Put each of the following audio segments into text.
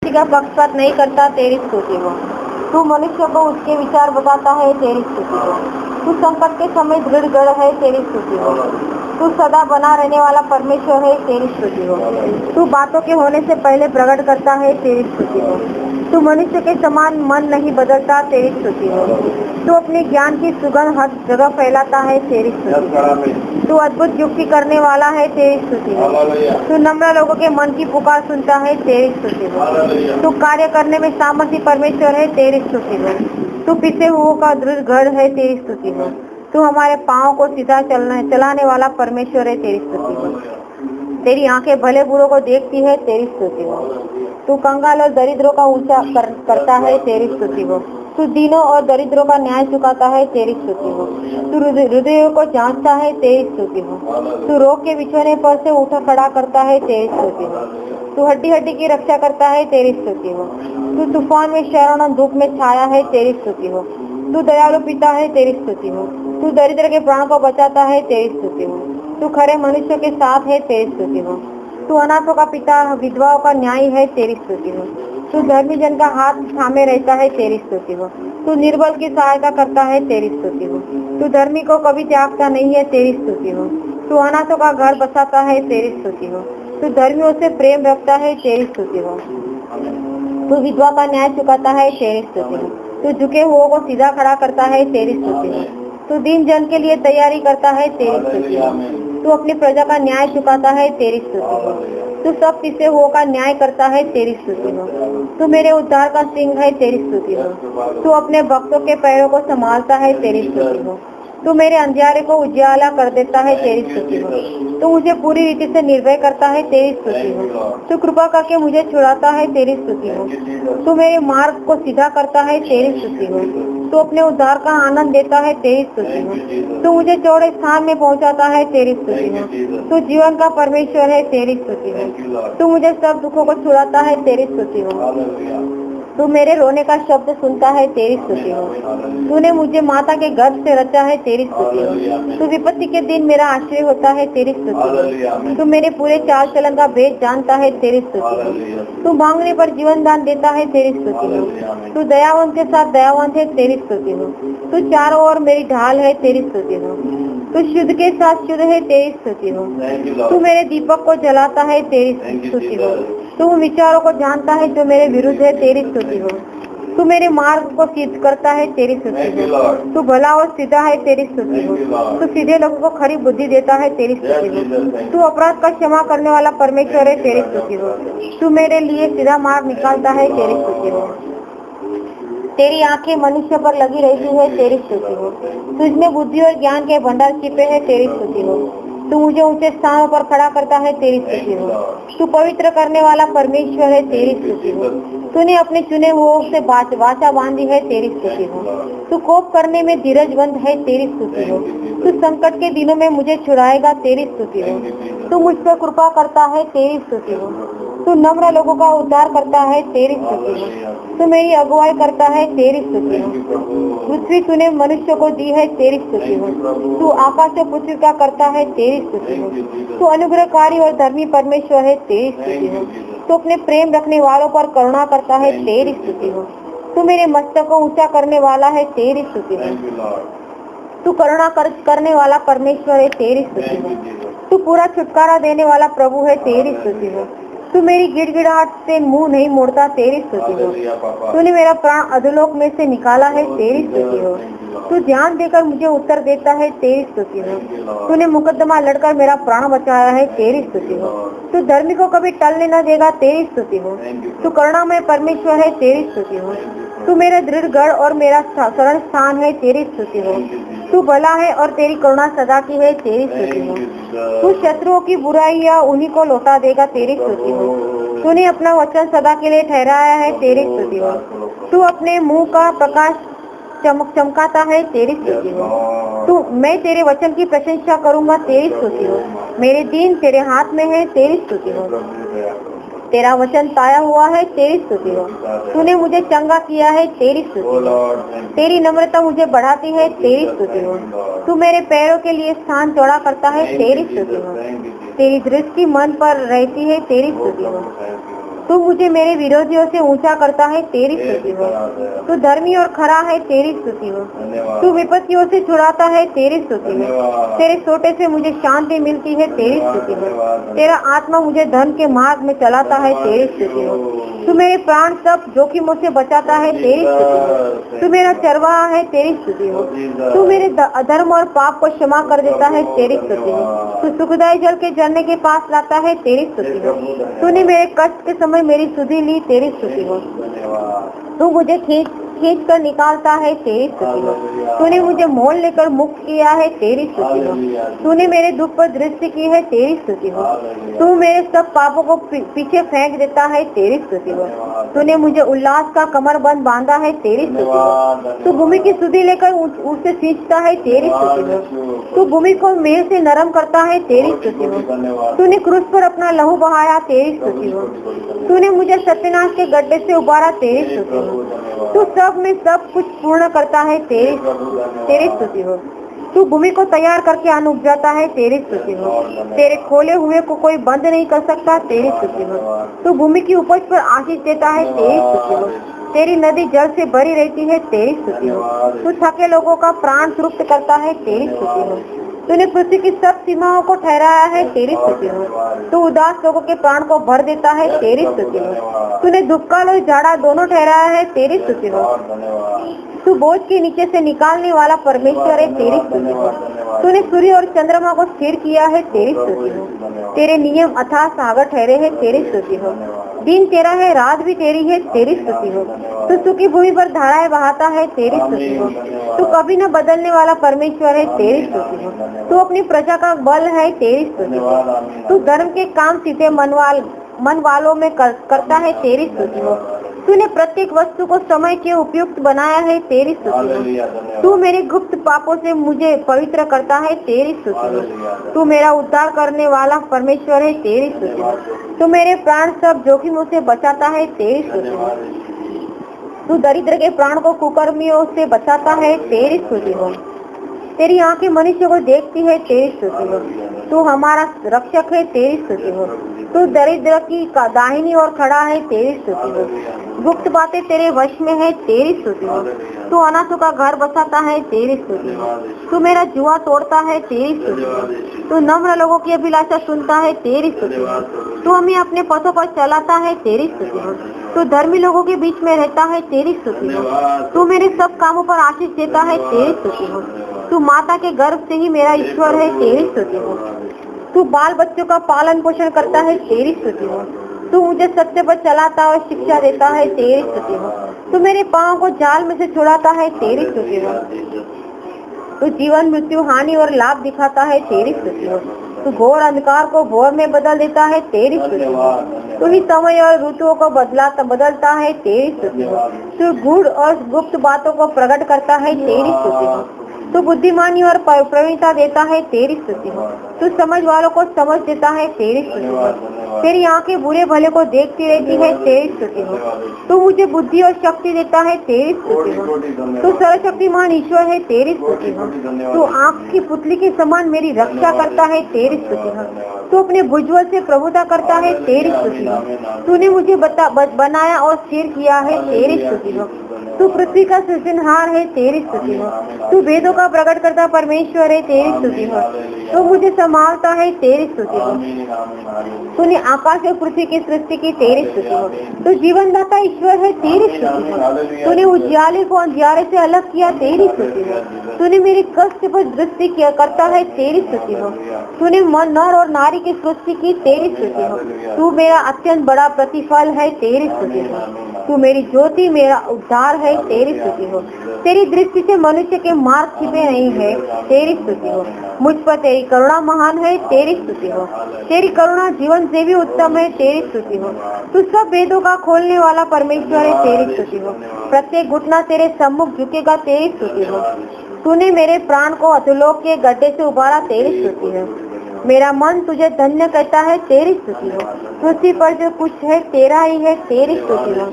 किसी का पक्षपात नहीं करता, तेरी स्तुति हो। तू मनुष्य को उसके विचार बताता है, तेरी स्तुति हो। तू संकट के समय दृढ़ गढ़ है, तेरी स्तुति हो। तू सदा बना रहने वाला परमेश्वर है, तेरी स्तुति हो। तू बातों के होने से पहले प्रकट करता है, तेरी स्तुति हो। तू मनुष्य के समान मन नहीं बदलता, तेरी स्तुति हो। तू अपने ज्ञान की सुगंध हर जगह फैलाता है, तेरी स्तुति हो। तू अद्भुत युक्ति करने वाला है, तेरी स्तुति हो। तू नम्र लोगों के मन की पुकार सुनता है, तेरी स्तुति हो। तू कार्य करने में सामर्थी परमेश्वर है, तेरी स्तुति हो। तू पिसे हुओं का दृढ़ गढ़ है, तेरी स्तुति हो। तू हमारे पाँव को सीधा चलाने वाला परमेश्वर है, तेरी स्तुति हो। तेरी आंखें भले बुरों को देखती है, तेरी स्तुति हो। तू कंगाल और दरिद्रों का ऊंचा करता है, तेरी स्तुति हो। तू दीनों और दरिद्रों का न्याय चुकाता है, तेरी स्तुति हो। तू हृदयों को जांचता है, तेरी स्तुति हो। तू रोग के बिछौने पर से उठ खड़ा करता है, तेरी स्तुति हो। तू हड्डी हड्डी की रक्षा करता है, तेरी स्तुति हो। तू तूफान में शरण और धूप में छाया है, तेरी स्तुति हो। तू दयालु पिता है, तेरी स्तुति हो। तू दरिद्र के प्राण को बचाता है, तेरी स्तुति हो। तू खरे मनुष्य के साथ है, तेरी स्तुति हो। तू अनाथों का पिता, विधवाओं का न्यायी है, तेरी स्तुति हो। तू धर्मी जन का हाथ थामे रहता है, तेरी स्तुति हो। तू निर्बल की सहायता करता है, तेरी स्तुति हो। तू धर्मी को कभी त्यागता नहीं है, तेरी स्तुति हो। तू अनाथों का घर बसाता है, तेरी स्तुति हो। तू धर्मियों से प्रेम रखता है, तेरी स्तुति हो। तू विधवा का न्याय चुकाता है, तेरी स्तुति हो। तू झुके हुओं को सीधा खड़ा करता है, तेरी स्तुति हो। तू दीन जन के लिए तैयारी करता है, तेरी स्तुति हो। तू अपनी प्रजा का न्याय चुकाता है, तेरी स्तुति हो। तू सब पिसे हुओं का न्याय करता है, तेरी स्तुति हो। तू मेरे उद्धार का सिंह है, तेरी स्तुति हो। तू अपने भक्तों के पैरों को संभालता है, तेरी स्तुति हो। तू मेरे अंधियारे को उजियाला कर देता है, तेरी स्तुति हो। तू मुझे पूरी रीति से निर्भय करता है, तेरी स्तुति हो। तू कृपा करके मुझे छुड़ाता है, तेरी स्तुति हो। तू मेरे मार्ग को सीधा करता है, तेरी स्तुति हो। तू अपने उद्धार का आनंद देता है, तेरी स्तुति हो। तू मुझे चौड़े स्थान में पहुंचाता है, तेरी स्तुति हो। तू जीवन का परमेश्वर है, तेरी स्तुति हो। तू मुझे सब दुखों को छुड़ाता है, तेरी स्तुति हो। तू मेरे रोने का शब्द सुनता है, तेरी स्तुति हो। तूने मुझे माता के गर्भ से रचा है, तेरी स्तुति हो। तू विपत्ति के दिन मेरा आश्रय होता है, तेरी स्तुति हो। तू मेरे पूरे चाल चलन का भेद जानता है, तेरी स्तुति हो। तू मांगने पर जीवन दान देता है, तेरी स्तुति हो। तू दयावंत के साथ दयावंत है, तेरी स्तुति हो। तू चारों ओर मेरी ढाल है, तेरी स्तुति हो। तू शुद्ध के साथ शुद्ध है, तेरी स्तुति हो। तू मेरे दीपक को जलाता है, तेरी स्तुति हो। तू विचारों को जानता है जो मेरे विरुद्ध है, तेरी स्तुति हो। तू मेरे मार्ग को सिद्ध करता है, तेरी स्तुति हो। तू भला और सीधा है, तेरी स्तुति हो। तू सीधे लोगों को खरी बुद्धि देता है, तेरी स्तुति हो। तू अपराध का क्षमा करने वाला परमेश्वर है, तेरी स्तुति हो। तू मेरे लिए सीधा मार्ग निकालता है, तेरी स्तुति हो। तेरी आंखें मनुष्य पर लगी रहती है, तेरी स्तुति हो। तुझमें बुद्धि और ज्ञान के भंडार छिपे हैं, तेरी स्तुति हो। तू मुझे ऊंचे स्थानों पर खड़ा करता है, तेरी स्तुति हो। तू पवित्र करने वाला परमेश्वर है, तेरी स्तुति हो। तूने अपने चुने हुओं से वाचा बांधी है, तेरी स्तुति हो। तू कोप करने में धीरजवंत है, तेरी स्तुति हो। तू संकट के दिनों में मुझे छुड़ाएगा, तेरी स्तुति हो। तू मुझ पर कृपा करता है, तेरी स्तुति हो। तू नम्र लोगों का उद्धार करता है, तेरी स्तुति हो। तू मेरी अगुवाई करता है, तेरी स्तुति हो। पृथ्वी तूने मनुष्य को दी है, तेरी स्तुति हो। तू आकाश और पृथ्वी का करता है, तेरी स्तुति हो। तू अनुग्रहकारी और धर्मी परमेश्वर है, तेरी स्तुति हो। तू अपने प्रेम रखने वालों पर करुणा करता है, तेरी स्तुति हो। तू मेरे मस्तक को ऊंचा करने वाला है, तेरी स्तुति हो। तू करुणा करने वाला परमेश्वर है, तेरी स्तुति हो। तू पूरा छुटकारा देने वाला प्रभु है, तेरी स्तुति हो। तू मेरी गिड़गिड़ाहट से मुंह नहीं मोड़ता, तेरी स्तुति हो। तूने मेरा प्राण अधोलोक में से निकाला है, तेरी स्तुति हो। तू ध्यान देकर मुझे उत्तर देता है, तेरी स्तुति हो। तूने मुकदमा लड़कर मेरा प्राण बचाया है, तेरी स्तुति हो। तू धर्मी को कभी टलने न देगा, तेरी स्तुति हो। तू करुणामय परमेश्वर है, तेरी स्तुति हो। तू मेरा दृढ़ गढ़ और मेरा शरण स्थान है, तेरी स्तुति हो। तू भला है और तेरी करुणा सदा की है, तेरी स्तुति हो। तू शत्रुओं की बुराइयां उन्हीं को लौटा देगा, तेरी स्तुति हो। तूने अपना वचन सदा के लिए ठहराया है, तेरी स्तुति हो। तू अपने मुंह का प्रकाश चमकाता है, तेरी स्तुति हो। मैं तेरे वचन की प्रशंसा करूंगा, तेरी स्तुति हो। मेरे दिन तेरे हाथ में है, तेरी स्तुति हो। तेरा वचन ताया हुआ है, तेरी स्तुति हो। तूने मुझे चंगा किया है, तेरी स्तुति हो। तेरी नम्रता मुझे बढ़ाती है, तेरी स्तुति हो। तू मेरे पैरों के लिए स्थान चौड़ा करता है, तेरी स्तुति हो। तेरी दृष्टि मन पर रहती है, तेरी स्तुति हो। तू मुझे मेरे विरोधियों से ऊंचा करता है, तेरी स्तुति हो। तू धर्मी और खरा है, तेरी स्तुति हो। तू विपत्तियों से छुड़ाता है, तेरी स्तुति हो। तेरे सोटे से मुझे शांति मिलती है, तेरी स्तुति हो। तेरा आत्मा मुझे धर्म के मार्ग में चलाता है, तेरी स्तुति हो। तू मेरे प्राण सब जोखिमों से बचाता है, तेरी स्तुति हो। तू मेरा चरवाहा है, तेरी स्तुति हो। तू मेरे अधर्म और पाप को क्षमा कर देता है, तेरी स्तुति हो। तू सुखदायी जल के झरने के पास लाता है, तेरी स्तुति हो। तूने मेरे कष्ट के समय मेरी सुधि ली, तेरी स्तुति हो। तू मुझे खींच कर निकालता है, तेरी स्तुति हो। तूने मुझे मोल लेकर मुक्त किया है, तेरी स्तुति हो। तूने मेरे दुख पर दृष्टि की है, तेरी स्तुति हो। तू मेरे सब पापों को पीछे फेंक देता है, तेरी स्तुति हो। तूने मुझे उल्लास का कमरबंद बांधा है, तेरी स्तुति हो। तू भूमि की सुधि लेकर उसे सींचता है, तेरी स्तुति हो। तू भूमि को मेल से नरम करता है, तेरी स्तुति हो। तूने क्रूस पर अपना लहू बहाया, तेरी स्तुति हो। तूने मुझे सत्यनाश के गड्ढे से उबारा, तेरी स्तुति हो। तू सब में सब कुछ पूर्ण करता है, तेरी स्तुति हो। तू भूमि को तैयार करके अन्न उपजाता है, तेरी स्तुति हो। तेरे खोले हुए को कोई बंद नहीं कर सकता, तेरी स्तुति हो। तू भूमि की उपज पर आशीष देता है, तेरी स्तुति हो। तेरी नदी जल से भरी रहती है, तेरी स्तुति हो। तू थके लोगों का प्राण तृप्त करता है, तेरी स्तुति हो। तूने पृथ्वी की सब सीमाओं को ठहराया है, तेरी स्तुति हो। तू उदास लोगों के प्राण को भर देता है, तेरी स्तुति हो। तूने दुष्काल और जाड़ा दोनों ठहराया है, तेरी स्तुति हो। तू बोझ के नीचे से निकालने वाला परमेश्वर है, तेरी स्तुति हो। तूने सूर्य और चंद्रमा को स्थिर किया है, तेरी स्तुति हो। तेरे नियम अथाह सागर ठहरे हैं, तेरी स्तुति हो। दिन तेरा है, रात भी तेरी है, तेरी स्तुति हो। तू सूखी भूमि पर धाराएं बहाता है, तेरी स्तुति हो। तू कभी न बदलने वाला परमेश्वर है, तेरी स्तुति हो। तू अपनी प्रजा का बल है, तेरी स्तुति हो। तू धर्म के काम सीधे मन वालों में करता है, तेरी स्तुति हो। तूने प्रत्येक वस्तु को समय के उपयुक्त बनाया है, तेरी स्तुति हो। तू मेरे गुप्त पापों से मुझे पवित्र करता है, तेरी स्तुति हो। तू मेरा उद्धार करने वाला परमेश्वर है, तेरी स्तुति हो। तू मेरे प्राण सब जोखिमों से बचाता है, तेरी स्तुति हो। तू दरिद्र के प्राण को कुकर्मियों से बचाता है, तेरी स्तुति हो। तेरी आंखें मनुष्य को देखती है, तेरी स्तुति हो। तू हमारा रक्षक है, तेरी स्तुति हो। तू दरिद्र की दाहिनी ओर खड़ा है, तेरी स्तुति हो। गुप्त बातें तेरे वश में है, तेरी स्तुति हो। तू अनाथों का घर बसाता है, तेरी स्तुति हो। तू मेरा जुआ तोड़ता है, तेरी स्तुति हो। तू नम्र लोगों की अभिलाषा सुनता है, तेरी स्तुति हो। तू हमें अपने पथों पर चलाता है, तेरी स्तुति हो। तू धर्मी लोगों के बीच में रहता है, तेरी स्तुति हो। तू मेरे सब कामों पर आशीष देता है, तेरी स्तुति हो। तू माता के गर्भ से ही मेरा ईश्वर है, तेरी स्तुति हो। तू बाल बच्चों का पालन पोषण करता है, तेरी स्तुति हो। तू मुझे सत्य पर चलाता और शिक्षा देता है, तेरी स्तुति हो। तू मेरे पाँव को जाल में से छुड़ाता है, तेरी स्तुति हो। तू जीवन मृत्यु हानि और लाभ दिखाता है, तेरी स्तुति हो। तू घोर अंधकार को भोर में बदल देता है, तेरी स्तुति हो। तू ही समय और ऋतुओं को बदलता है, तेरी स्तुति हो। तू गूढ़ और गुप्त बातों को प्रकट करता है, तेरी स्तुति हो। तू बुद्धिमानी और प्रवीणता देता है, तेरी स्तुति हो। तू समझ वालों को समझ देता है, तेरी स्तुति हो। तेरी आंखें बुरे भले को देखती रहती है, तेरी स्तुति हो। तू मुझे बुद्धि और शक्ति देता है, तेरी स्तुति हो। तू सर्वशक्तिमान ईश्वर है, तेरी स्तुति हो। तू आँख की पुतली के समान मेरी रक्षा करता है, तेरी स्तुति हो। तू अपने भुजबल से प्रभुता करता है, तेरी स्तुति हो। तूने मुझे बनाया और स्थिर किया है, तेरी स्तुति हो। तू पृथ्वी का सृजनहार है, तेरी स्तुति हो। तू वेदों का प्रकट करता परमेश्वर है, तेरी स्तुति हो। तू मुझे संभालता है, तेरी स्तुति हो। तूने आकाश और पृथ्वी की सृष्टि की, तेरी स्तुति हो। तू जीवनदाता ईश्वर है, तेरी स्तुति हो। तूने उजियाले को अंधियारे से अलग किया, तेरी स्तुति हो। तूने मेरे कष्ट पर दृष्टि करता है, तेरी स्तुति हो। तूने नर और नारी की सृष्टि की, तेरी स्तुति हो। तू मेरा अत्यंत बड़ा प्रतिफल है, तेरी स्तुति हो। तू मेरी ज्योति, मेरा उद्धार है, तेरी स्तुति हो। तेरी दृष्टि से मनुष्य के मार्ग छिपे नहीं है, तेरी स्तुति हो। मुझ पर तेरी करुणा महान है, तेरी स्तुति हो। तेरी करुणा जीवन से भी उत्तम है, तेरी स्तुति हो। तू सब वेदों का खोलने वाला परमेश्वर है, तेरी स्तुति हो। प्रत्येक घुटना तेरे सम्मुख झुकेगा, तेरी स्तुति हो। तूने मेरे प्राण को अधोलोक के गड्ढे से उबारा, तेरी स्तुति है। मेरा मन तुझे धन्य कहता है, तेरी स्तुति हो। पृथ्वी पर जो कुछ है तेरा ही है, तेरी स्तुति हो।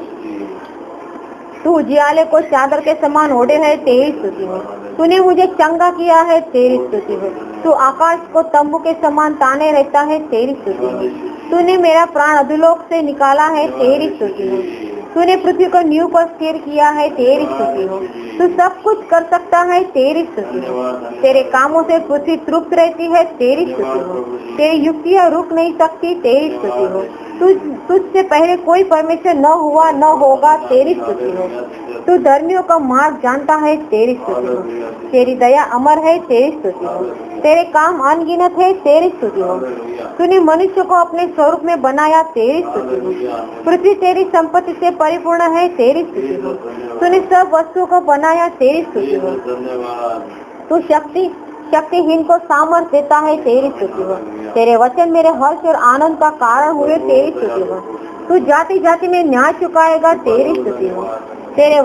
तू उजियाले को चादर के समान ओढ़े है, तेरी स्तुति हो। तूने मुझे चंगा किया है, तेरी स्तुति हो। तू आकाश को तंबू के समान ताने रहता है, तेरी स्तुति हो। तूने मेरा प्राण अधोलोक से निकाला है, तेरी स्तुति हो। तूने पृथ्वी को नींव पर स्थिर किया है, तेरी स्तुति हो। तू सब कुछ कर सकता है, तेरी स्तुति हो। तेरे कामों से पृथ्वी तृप्त रहती है, तेरी स्तुति हो। तेरी युक्तियाँ रुक नहीं सकती, तेरी स्तुति हो। तुझसे पहले कोई परमेश्वर न हुआ न होगा, तेरी स्तुति हो। तू धर्मियों का मार्ग जानता है, तेरी स्तुति हो। तेरी दया अमर है, तेरी स्तुति हो। तेरे काम अनगिनत है, तेरी स्तुति हो। तूने मनुष्य को अपने स्वरूप में बनाया, तेरी स्तुति हो। पृथ्वी तेरी संपत्ति से परिपूर्ण है, तेरी स्तुति हो। तूने सब वस्तुओं को बनाया, तेरी स्तुति हो। तू शक्तिहीन को सामर्थ देता है, तेरी स्तुति हो। तेरे वचन मेरे हर्ष और आनंद का कारण हुए, तेरी स्तुति हो। तू जाति जाति में न्याय चुकाएगा, तेरी स्तुति हो। तेरे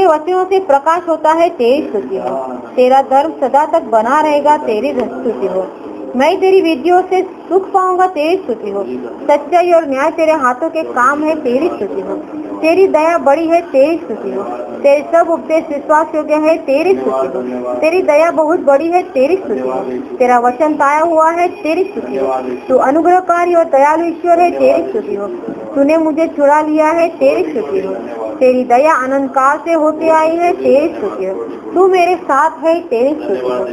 वचनों से प्रकाश होता है, तेरी स्तुति हो। तेरा धर्म सदा तक बना रहेगा, तेरी स्तुति हो। मैं तेरी विधियों से सुख पाऊंगा, तेरी स्तुति हो। सच्चाई और न्याय तेरे हाथों के काम है, तेरी स्तुति हो। तेरी दया बड़ी है, तेरी स्तुति हो। तेरे सब उपदेश विश्वास योग्य है, तेरी स्तुति हो। तेरी दया बहुत बड़ी है, तेरी स्तुति हो। तेरा वचन पाया हुआ है, तेरी स्तुति हो। तू अनुग्रहकारी और दयालु ईश्वर है, तेरी स्तुति हो। तूने मुझे चुरा लिया है, तेरी स्तुति हो। तेरी दया अनंत काल से होती आई है, तेरी स्तुति हो। तू मेरे साथ है, तेरी स्तुति हो।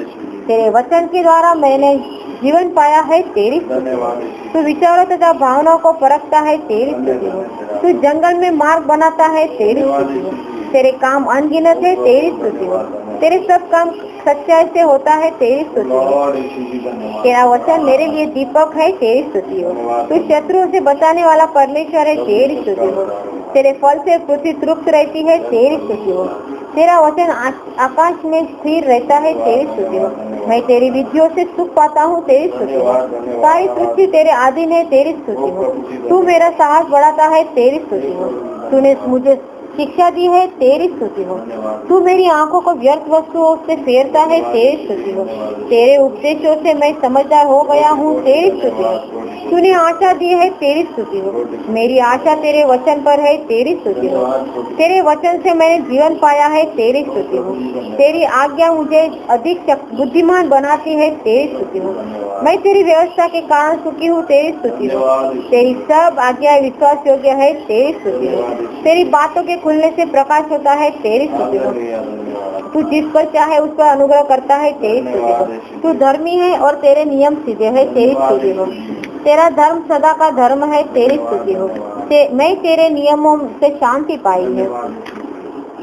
तेरे वचन के द्वारा मैंने जीवन पाया है, तेरी स्तुति हो। तू विचारों तथा भावनाओं को परखता है, तेरी स्तुति हो। तू जंगल में मार्ग बनाता है, तेरी स्तुति हो। तेरे काम अनगिनत है, तेरी स्तुति हो। तेरे सब काम सच्चाई से होता है, तेरी स्तुति हो। तेरा वचन मेरे लिए दीपक है, तेरी स्तुति हो। तू शत्रुओं से बचाने वाला परमेश्वर है, तेरी स्तुति हो। तेरे फल से पृथ्वी तृप्त रहती है, तेरी स्तुति हो। तेरा वचन आकाश में स्थिर रहता है, तेरी स्तुति हो। मैं तेरी विधियों से सुख पाता हूँ, तेरी स्तुति हो। सारी सृष्टि तेरे अधीन है, तेरी स्तुति हो। तू मेरा साहस बढ़ाता है, तेरी स्तुति हो। तूने मुझे शिक्षा दी है, तेरी स्तुति हो। तू मेरी आंखों को व्यर्थ वस्तुओं से फेरता है, तेरी स्तुति हो। तेरे उपदेशों से मैं समझदार हो गया हूँ, तेरी स्तुति हो। तूने आशा दी है, तेरी स्तुति हो। मेरी आशा तेरे वचन पर है, तेरी स्तुति हो। तेरे वचन से मैंने जीवन पाया है, तेरी स्तुति हो। तेरी आज्ञा मुझे अधिक बुद्धिमान बनाती है, तेरी स्तुति हो। मैं तेरी व्यवस्था के कारण सुखी हूँ, तेरी स्तुति हो। तेरी सब आज्ञा विश्वास योग्य है, तेरी स्तुति हो। तेरी बातों के खुलने से प्रकाश होता है, तेरी स्तुति हो। तू जिस पर चाहे उस पर अनुग्रह करता है, तेरी स्तुति हो। तू धर्मी है और तेरे नियम सीधे है, तेरी स्तुति हो। तेरा धर्म सदा का धर्म है, तेरी स्तुति हो। मैं तेरे नियमों से शांति पाई है,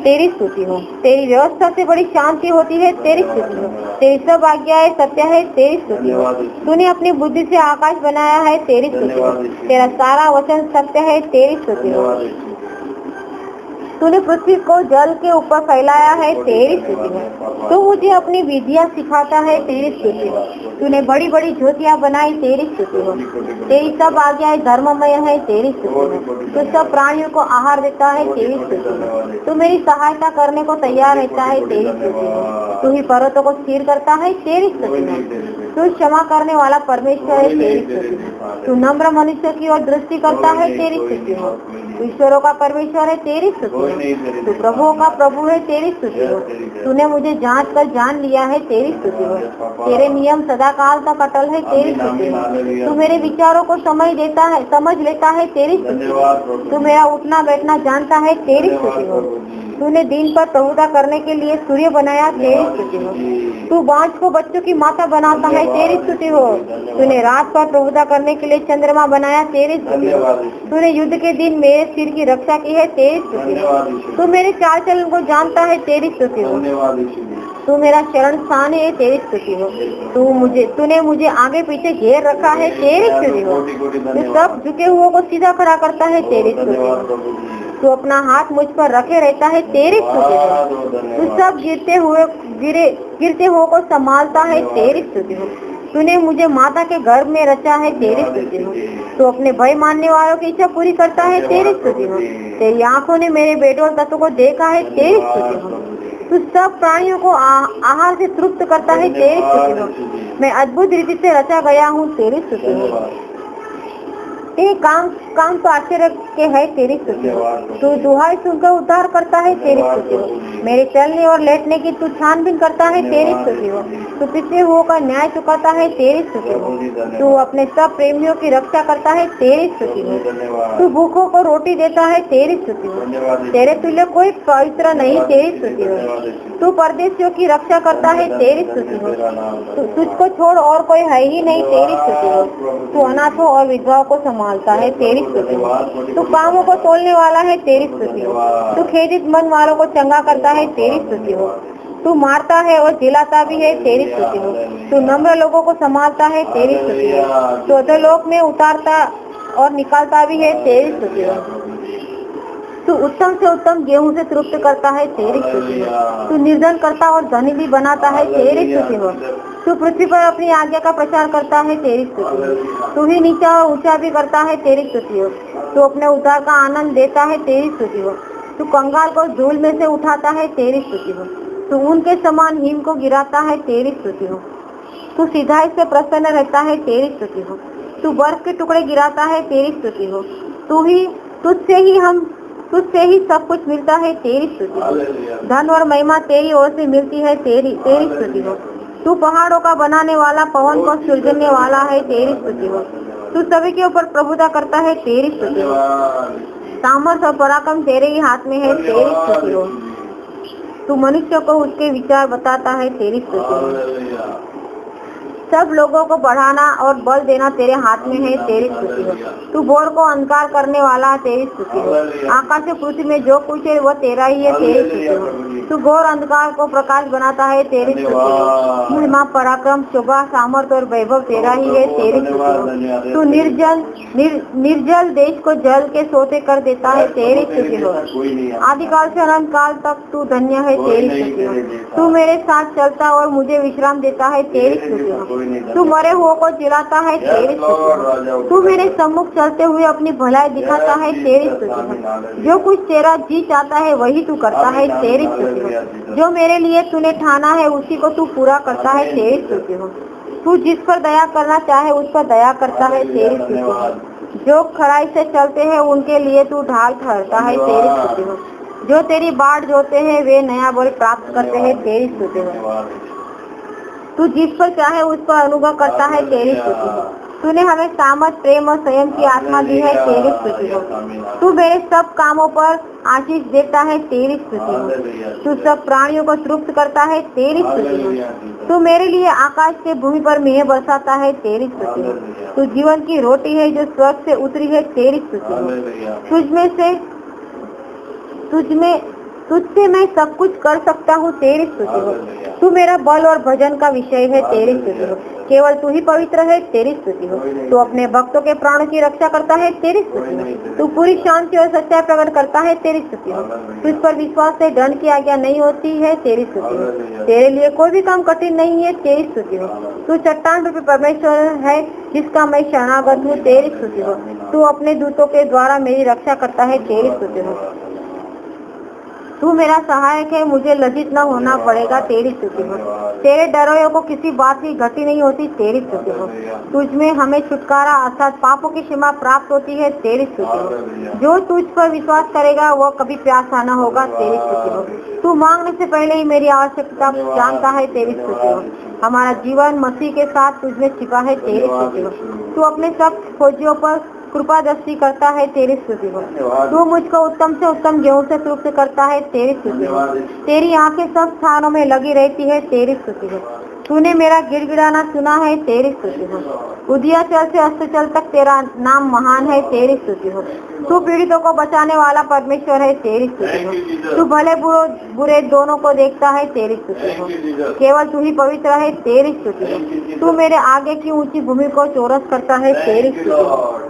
तेरी स्तुति हो। तेरी व्यवस्था से बड़ी शांति होती है, तेरी स्तुति हो। तेरी सब आज्ञाएं सत्य है, तेरी स्तुति हो। तूने अपनी बुद्धि से आकाश बनाया है, तेरी स्तुति हो। तेरा सारा वचन सत्य है, तेरी स्तुति हो। तूने पृथ्वी को जल के ऊपर फैलाया है, तेरी स्तुति हो। तू मुझे अपनी विधियाँ सिखाता है, तेरी स्तुति हो। तूने बड़ी बड़ी ज्योतियाँ बनाई, तेरी स्तुति हो। तेरी सब आज्ञाएं धर्ममय है, तेरी स्तुति हो। तू सब प्राणियों को आहार देता है, तेरी स्तुति हो। तू मेरी सहायता करने को तैयार रहता है, तेरी स्तुति हो। तू ही पर्वतों को स्थिर करता है, तेरी स्तुति हो। तू क्षमा करने वाला परमेश्वर है, तेरी स्तुति हो। तू नम्र मनुष्य की ओर दृष्टि करता है, तेरी स्तुति हो। ईश्वरों का परमेश्वर है, तेरी स्तुति हो। तू प्रभुओं का प्रभु है, तेरी स्तुति हो। तूने मुझे जांच कर जान लिया है, तेरी स्तुति हो। तेरे नियम सदा काल तक अटल है, तेरी स्तुति हो। तू मेरे विचारों को समझ लेता है, तेरी स्तुति हो। तू मेरा उठना बैठना जानता है, तेरी स्तुति हो। तूने दिन पर प्रभुता करने के लिए सूर्य बनाया, तेरी स्तुति हो। तू बांझ को बच्चों की माता बनाता है, तेरी स्तुति हो। तूने रात पर प्रभुता करने के लिए चंद्रमा बनाया, तेरी स्तुति हो। तूने युद्ध के दिन मेरे सिर की रक्षा की है, तेरी स्तुति हो। तू मेरे चाल चलन को जानता है, तेरी स्तुति हो। तू मेरा शरण स्थान है, तेरी स्तुति हो। तूने मुझे आगे पीछे घेर रखा है, तेरी स्तुति हो। तू सब झुके हुओं को सीधा खड़ा करता है, तेरी स्तुति हो। तू अपना हाथ मुझ पर रखे रहता है, तेरी स्तुति हो। तू सब गिरते हुओं को संभालता है, तेरी स्तुति हो। तूने मुझे माता के गर्भ में रचा है, तेरी स्तुति हो। तू अपने भय मानने वालों की इच्छा पूरी करता है, तेरी स्तुति हो। तेरी आंखों ने मेरे बेटों तत्व को देखा है, तेरी स्तुति हो। तू सब प्राणियों को आहार से तृप्त करता है, तेरी स्तुति हो। मैं अद्भुत रीति से रचा गया हूँ, तेरी स्तुति हो। काम तो आश्चर्य के है, तेरी स्तुति हो। तू दुहाई सुनकर उद्धार करता है, तेरी स्तुति हो। मेरे चलने और लेटने की तू छानबीन करता है, तेरी स्तुति हो। तू पिछले हुओं का न्याय चुकाता है, तेरी स्तुति हो। तू अपने सब प्रेमियों की रक्षा करता है, तेरी स्तुति हो। तू भूखों को रोटी देता है, तेरी स्तुति हो। तेरे तुल्य कोई पवित्र नहीं, तेरी स्तुति हो। तू परदेशियों की रक्षा करता है, तेरी स्तुति हो। तुझको छोड़ और कोई है ही नहीं, तेरी स्तुति हो। तू अनाथों और विधवाओं को संभालता है, तेरी स्तुति हो। तू पापों को तोलने वाला है, तेरी स्तुति हो। तू खेदित मन वालों को चंगा करता है, तेरी स्तुति हो। तू मारता है और जिलाता भी है, तेरी स्तुति हो। तू नम्र लोगों को संभालता है, तेरी स्तुति हो। तू अधोलोक में उतारता और निकालता भी है, तेरी स्तुति हो। तू उत्तम से उत्तम गेहूं से तृप्त करता है, तेरी स्तुति हो। तू निर्धन करता और धनी भी बनाता है, तेरी स्तुति हो। तू पृथ्वी पर अपनी आज्ञा का प्रचार करता है, तेरी स्तुति हो। तू ही नीचा और ऊंचा भी करता है, तेरी स्तुति हो। तू अपने उद्धार का आनंद देता है, तेरी स्तुति हो। तू कंगाल को धूल में से उठाता है, तेरी स्तुति हो। तू उनके समान हिम को गिराता है, तेरी स्तुति हो। तू सिधाई से प्रसन्न रहता है, तेरी स्तुति हो। तू बर्फ के टुकड़े गिराता है, तेरी स्तुति हो। तुझसे ही सब कुछ मिलता है, तेरी स्तुति हो। धन और महिमा तेरी ओर से मिलती है, तेरी स्तुति हो। तू पहाड़ों का बनाने वाला, पवन को सृजने वाला है, तेरी स्तुति हो। तू सभी के ऊपर प्रभुता करता है, तेरी स्तुति हो। सामर्थ और पराक्रम तेरे ही हाथ में है, तेरी स्तुति हो। तू मनुष्य को उसके विचार बताता है, तेरी स्तुति हो। सब लोगों को बढ़ाना और बल देना तेरे हाथ में है, तेरी स्तुति हो। तू भोर को अंधकार करने वाला, तेरी स्तुति हो। आकाश और पृथ्वी में जो कुछ है वह तेरा ही है, तेरी स्तुति हो। तू घोर अंधकार को प्रकाश बनाता है, तेरी स्तुति हो। महिमा, पराक्रम, शोभा, सामर्थ्य और वैभव तेरा ही है, तेरी स्तुति हो। तू निर्जल देश को जल के सोते कर देता है, तेरी स्तुति हो। आदिकाल से अनंत काल तक तू धन्य है, तेरी स्तुति हो। तू मेरे साथ चलता और मुझे विश्राम देता है, तेरी स्तुति हो। तू मरे हुओं को जिलाता है, तेरी स्तुति हो। तू मेरे सम्मुख चलते हुए अपनी भलाई दिखाता है, तेरी स्तुति हो। जो कुछ तेरा जी चाहता है वही तू करता है, तेरी स्तुति हो। जो मेरे लिए तूने ठाना है उसी को तू पूरा करता है, तेरी स्तुति हो। तू जिस पर दया करना चाहे उस पर दया करता है, तेरी स्तुति हो। जो खराई से चलते हैं उनके लिए तू ढाल ठहरता है, तेरी स्तुति हो। जो तेरी बाढ़ जोते हैं वे नया बल प्राप्त करते हैं, तेरी स्तुति हो। तू जिस पर चाहे उस पर अनुग्रह करता है, तेरी स्तुति हो। तूने हमें सामर्थ, प्रेम और संयम की आत्मा दी है, तेरी स्तुति हो। तू मेरे सब कामों पर आशीष देता है, तेरी स्तुति हो। तू सब प्राणियों को तृप्त करता है, तेरी स्तुति हो। तू मेरे लिए आकाश से भूमि पर मेह बरसाता है, तेरी स्तुति हो। तू जीवन की रोटी है जो स्वर्ग से उतरी है, तेरी स्तुति हो। तुझसे मैं सब कुछ कर सकता हूँ, तेरी स्तुति हो। तू मेरा बल और भजन का विषय है, तेरी स्तुति हो। केवल तू ही पवित्र है, तेरी स्तुति हो। तू अपने भक्तों के प्राणों की रक्षा करता है, तेरी स्तुति हो। तू पूरी शांति और सच्चाई प्रकट करता है, तेरी स्तुति हो। तुझ पर विश्वास से दंड की आज्ञा नहीं होती है, तेरी स्तुति हो। तेरे लिए कोई भी काम कठिन नहीं है, तेरी स्तुति हो। तू चट्टान रूपी परमेश्वर है जिसका मैं शरणागत हूँ, तेरी स्तुति हो। तू अपने दूतों के द्वारा मेरी रक्षा करता है, तेरी स्तुति हो। तू मेरा सहायक है, मुझे लज्जित न होना पड़ेगा, तेरी स्तुति हो। तेरे डरोयों को किसी बात की घटी नहीं होती, तेरी स्तुति हो। तुझ में हमें छुटकारा अर्थात पापों की क्षमा प्राप्त होती है, तेरी स्तुति हो। जो तुझ पर विश्वास करेगा वह कभी प्यासा न होगा, तेरी स्तुति हो। तू मांगने से पहले ही मेरी आवश्यकता जानता है, तेरी स्तुति हो। हमारा जीवन मसीह के साथ तुझ में छिपा है, तेरी स्तुति हो। तू अपने सब खोजियों पर कृपा दृष्टि करता है, तेरी स्तुति हो। तू मुझको उत्तम से उत्तम गेहूं से तृप्त करता है, तेरी स्तुति हो। तेरी आंखें सब स्थानों में लगी रहती है, तेरी स्तुति हो। तूने मेरा गिड़गिड़ाना सुना है, तेरी स्तुति हो। उदयाचल से अस्ताचल तक तेरा नाम महान है, तेरी स्तुति हो। तू पीड़ितों को बचाने वाला परमेश्वर है, तेरी स्तुति हो। तू भले बुरे दोनों को देखता है, तेरी स्तुति हो। केवल तू ही पवित्र है, तेरी स्तुति हो। तू मेरे आगे की ऊंची भूमि को चौरस करता है, तेरी स्तुति हो।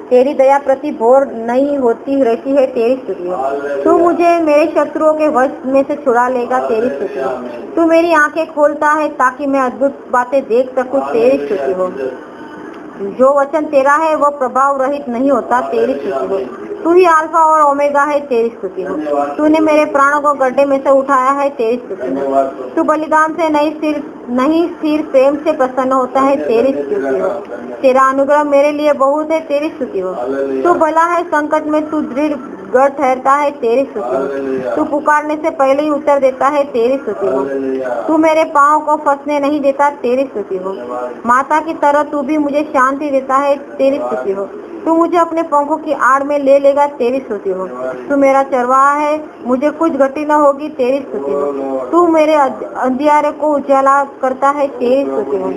तेरी दया प्रति भोर नहीं होती रहती है, तेरी स्तुति हो। तू मुझे मेरे शत्रुओं के वश में से छुड़ा लेगा, तेरी स्तुति हो। तू मेरी आंखें खोलता है ताकि मैं अद्भुत बातें देख सकूं, तेरी स्तुति हो। जो वचन तेरा है वह प्रभाव रहित नहीं होता, तेरी स्तुति हो। तू ही अल्फा और ओमेगा है, तेरी स्तुति हो। तूने मेरे प्राणों को गड्ढे में से उठाया है, तेरी स्तुति हो। तू बलिदान से नहीं सिर प्रेम से प्रसन्न होता है, तेरी स्तुति हो। तेरा अनुग्रह मेरे लिए बहुत है, तेरी स्तुति हो। तू भला है, संकट में तू दृढ़ गढ़ ठहरता है, तेरी स्तुति हो। तू पुकारने से पहले ही उत्तर देता है, तेरी स्तुति हो। तू मेरे पाँव को फंसने नहीं देता, तेरी स्तुति हो। माता की तरह तू भी मुझे शांति देता है, तेरी स्तुति हो। तू मुझे अपने पंखों की आड़ में ले लेगा, तेरी स्तुति हो। तू मेरा चरवाहा है, मुझे कुछ गति न होगी, तेरी स्तुति हो। तू मेरे अंधियारे को उजाला करता है, तेरी स्तुति हो।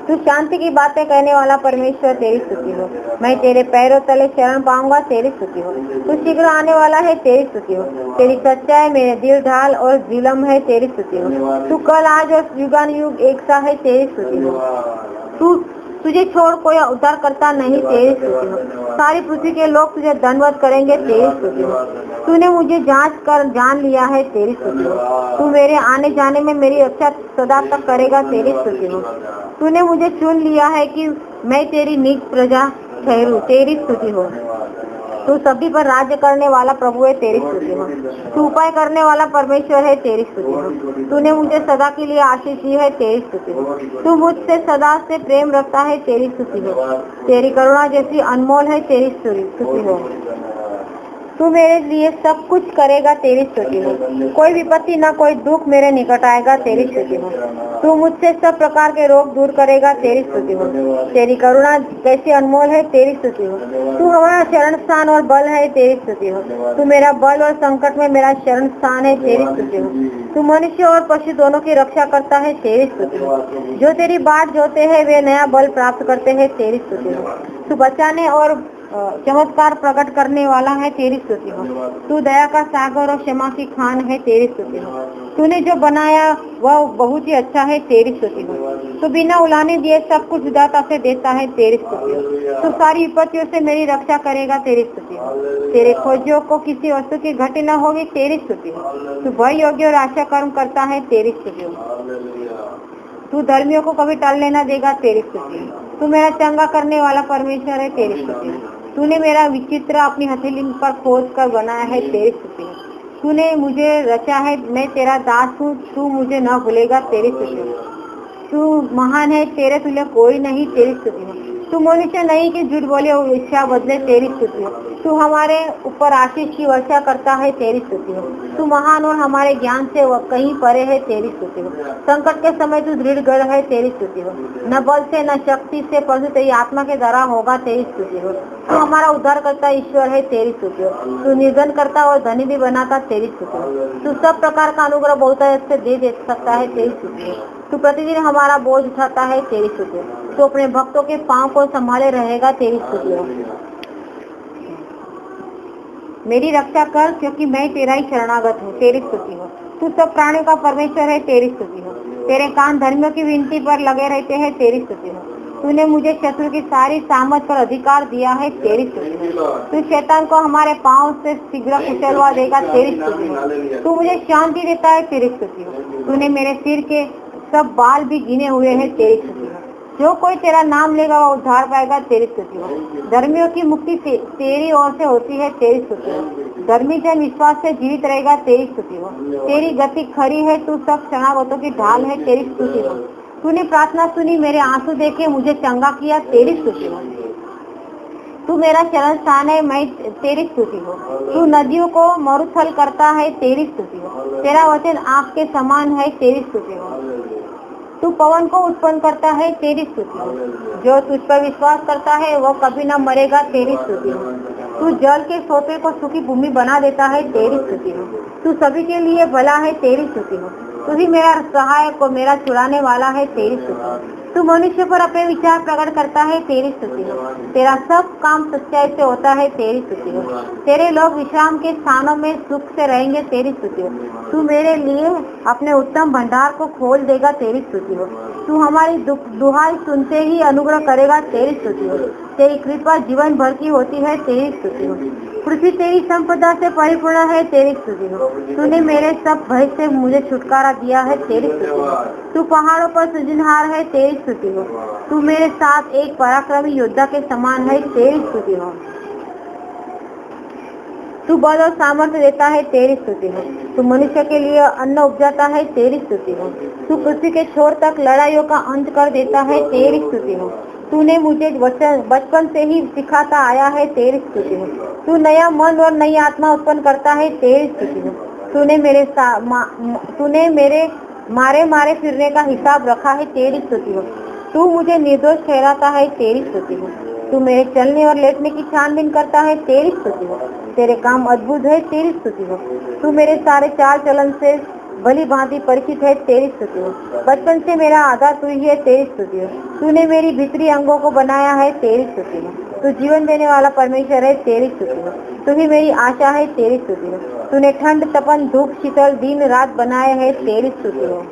तू शांति की बातें कहने वाला परमेश्वर, तेरी स्तुति हो। मैं तेरे पैरों तले शरण पाऊंगा, तेरी स्तुति हो। तू शीघ्र आने वाला है, तेरी स्तुति हो। तेरी सच्चाई मेरे दिल ढाल और जिलम है, तेरी स्तुति हो। तू कल आज और युगानुयुग एक सा है, तेरी स्तुति हो। तुझे छोड़ कोई उद्धार करता नहीं, तेरी स्तुति हो। सारी पृथ्वी के लोग तुझे धन्यवाद करेंगे, तेरी स्तुति हो। तूने मुझे जांच कर जान लिया है, तेरी स्तुति हो। तू मेरे आने जाने में मेरी रक्षा सदा तक करेगा, तेरी स्तुति हो। तूने मुझे चुन लिया है कि मैं तेरी नीक प्रजा ठहरूं, तेरी स्तुति हो। तू सभी पर राज्य करने वाला प्रभु है, तेरी स्तुति हो। तू उपाय करने वाला परमेश्वर है, तेरी स्तुति हो। तूने मुझे सदा के लिए आशीष दी है, तेरी स्तुति हो। तू मुझसे सदा से प्रेम रखता है, तेरी स्तुति हो। तेरी करुणा जैसी अनमोल है, तेरी स्तुति हो। तू मेरे लिए सब कुछ करेगा, तेरी स्तुति हो। कोई विपत्ति न कोई दुख मेरे निकट आएगा, तेरी स्तुति हो। तू मुझसे सब प्रकार के रोग दूर करेगा, तेरी स्तुति हो। तेरी करुणा कैसी अनमोल है, तेरी स्तुति हो। तू हमारा शरण स्थान और बल है, तेरी स्तुति हो। तू मेरा बल और संकट में मेरा शरण स्थान है, तेरी स्तुति हो। तू मनुष्य और पशु दोनों की रक्षा करता है, तेरी स्तुति हो। जो तेरी बाट जोते हैं वे नया बल प्राप्त करते हैं, तेरी स्तुति हो। तू बचाने और चमत्कार प्रकट करने वाला है, तेरी स्तुति हो। तू दया का सागर और क्षमा की खान है, तेरी स्तुति हो। तूने जो बनाया वह बहुत ही अच्छा है, तेरी स्तुति हो। तू बिना उलाने दिए सब कुछ उदारता से देता है, तेरी स्तुति हो। तू सारी विपत्तियों से मेरी रक्षा करेगा, तेरी स्तुति हो। तेरे खोजियों को किसी वस्तु की घटी न होगी, तेरी स्तुति हो। तू भय योग्य और आशा कर्म करता है, तेरी स्तुति हो। तू धर्मियों को कभी टलने न देगा, तेरी स्तुति हो। तू मेरा चंगा करने वाला परमेश्वर है, तेरी स्तुति हो। तूने मेरा विचित्र अपनी हथेली पर खोद कर बनाया है, तेरी स्तुति हो। तूने मुझे रचा है, मैं तेरा दास हूँ, तू मुझे न भूलेगा, तेरी स्तुति हो। तू महान है, तेरे तुल्य कोई नहीं, तेरी स्तुति हो। तू मनुष्य नहीं कि झूठ बोले और इच्छा बदले, तेरी स्तुति हो। तू हमारे ऊपर आशीष की वर्षा करता है, तेरी स्तुति हो। तू महान और हमारे ज्ञान से वह कहीं परे है, तेरी स्तुति हो। संकट के समय तू दृढ़ गढ़ है, तेरी स्तुति हो। न बल से न शक्ति से परंतु तेरी आत्मा के द्वारा होगा, तेरी स्तुति हो। तू हमारा उद्धार करता ईश्वर है, तेरी स्तुति हो। तू निर्धन करता और धनी भी बनाता, तेरी स्तुति हो। तू सब प्रकार का अनुग्रह बहुतायत से दे सकता है, तेरी स्तुति हो। तू प्रतिदिन हमारा बोझ उठाता है, तेरी स्तुति हो। तू अपने भक्तों के पांव को संभाले रहेगा, तेरी स्तुति हो। मेरी रक्षा कर क्योंकि मैं तेरा ही शरणागत हूँ, तेरी स्तुति हो। तू सब प्राणियों का परमेश्वर है, तेरी स्तुति हो। तेरे कान धर्मियों की विनती पर लगे रहते हैं, तेरी स्तुति हो। तूने मुझे शत्रु की सारी सामत पर अधिकार दिया है, तेरी स्तुति हो। तू शैतान को हमारे पांव से शीघ्र कुचलवा देगा, तेरी स्तुति हो। तू मुझे शांति देता है, तेरी स्तुति हो। तूने मेरे सिर के सब बाल भी गिने हुए हैं, तेरी स्तुति हो। जो कोई तेरा नाम लेगा वह उद्धार पाएगा, तेरी स्तुति हो। धर्मियों की मुक्ति तेरी ओर से होती है, तेरी स्तुति हो। धर्मी जन विश्वास से जीवित रहेगा, तेरी स्तुति हो। तेरी गति खरी है, तू सब शरणागतों की ढाल है, तेरी स्तुति हो। तूने प्रार्थना सुनी, मेरे आंसू देखे मुझे चंगा किया, तेरी स्तुति हो। तू मेरा शरण स्थान है, मैं तेरी स्तुति हो। तू नदियों को मरुथल करता है, तेरी स्तुति हो। तेरा वचन आग के समान है, तेरी स्तुति हो। तू पवन को उत्पन्न करता है, तेरी स्तुति हो। जो तुझ पर विश्वास करता है वह कभी न मरेगा, तेरी स्तुति हो। तू जल के सोते को सूखी भूमि बना देता है, तेरी स्तुति हो। तू सभी के लिए भला है, तेरी स्तुति हो। तू ही मेरा सहायक और मेरा छुड़ाने वाला है, तेरी स्तुति हो। तू मनुष्य पर अपने विचार प्रकट करता है, तेरी स्तुति हो। तेरा सब काम सच्चाई से होता है, तेरी स्तुति हो। तेरे लोग विश्राम के स्थानों में सुख से रहेंगे, तेरी स्तुति हो। तू मेरे लिए अपने उत्तम भंडार को खोल देगा, तेरी स्तुति हो। तू हमारी दुहाई सुनते ही अनुग्रह करेगा, तेरी स्तुति हो। तेरी कृपा जीवन भर की होती है, तेरी स्तुति हो। पृथ्वी तेरी संपदा से परिपूर्ण है, तेरी स्तुति हो। तूने मेरे सब भय से मुझे छुटकारा दिया है, तेरी स्तुति हो। तू पहाड़ों पर सृजनहार है, तेरी स्तुति हो। तू मेरे साथ एक पराक्रमी योद्धा के समान है, तेरी स्तुति हो। तू बल और सामर्थ्य देता है, तेरी स्तुति हो। तू मनुष्य के लिए अन्न उपजाता है, तेरी स्तुति हो। तू पृथ्वी के छोर तक लड़ाइयों का अंत कर देता है, तेरी स्तुति हो। तूने मुझे बचपन से ही सिखाता आया है, तेरी स्तुति हो। तू नया मन और नई आत्मा उत्पन्न करता है, तेरी स्तुति हो। तूने मेरे मारे मारे फिरने का हिसाब रखा है, तेरी स्तुति हो। तू मुझे निर्दोष ठहराता है, तेरी स्तुति हो। तू मेरे चलने और लेटने की छानबीन करता है, तेरी स्तुति हो। तेरे काम अद्भुत है, तेरी स्तुति हो। तू मेरे सारे चाल चलन से भली भांति परिचित है, तेरी स्तुति हो। बचपन से मेरा आधार तू ही है, तेरी स्तुति हो। तूने मेरी भीतरी अंगों को बनाया है, तेरी स्तुति हो। तू जीवन देने वाला परमेश्वर है, तेरी स्तुति हो। तू ही मेरी आशा है, तेरी स्तुति हो। तूने ठंड, तपन, धूप, शीतल, दिन रात बनाए है, तेरी स्तुति हो।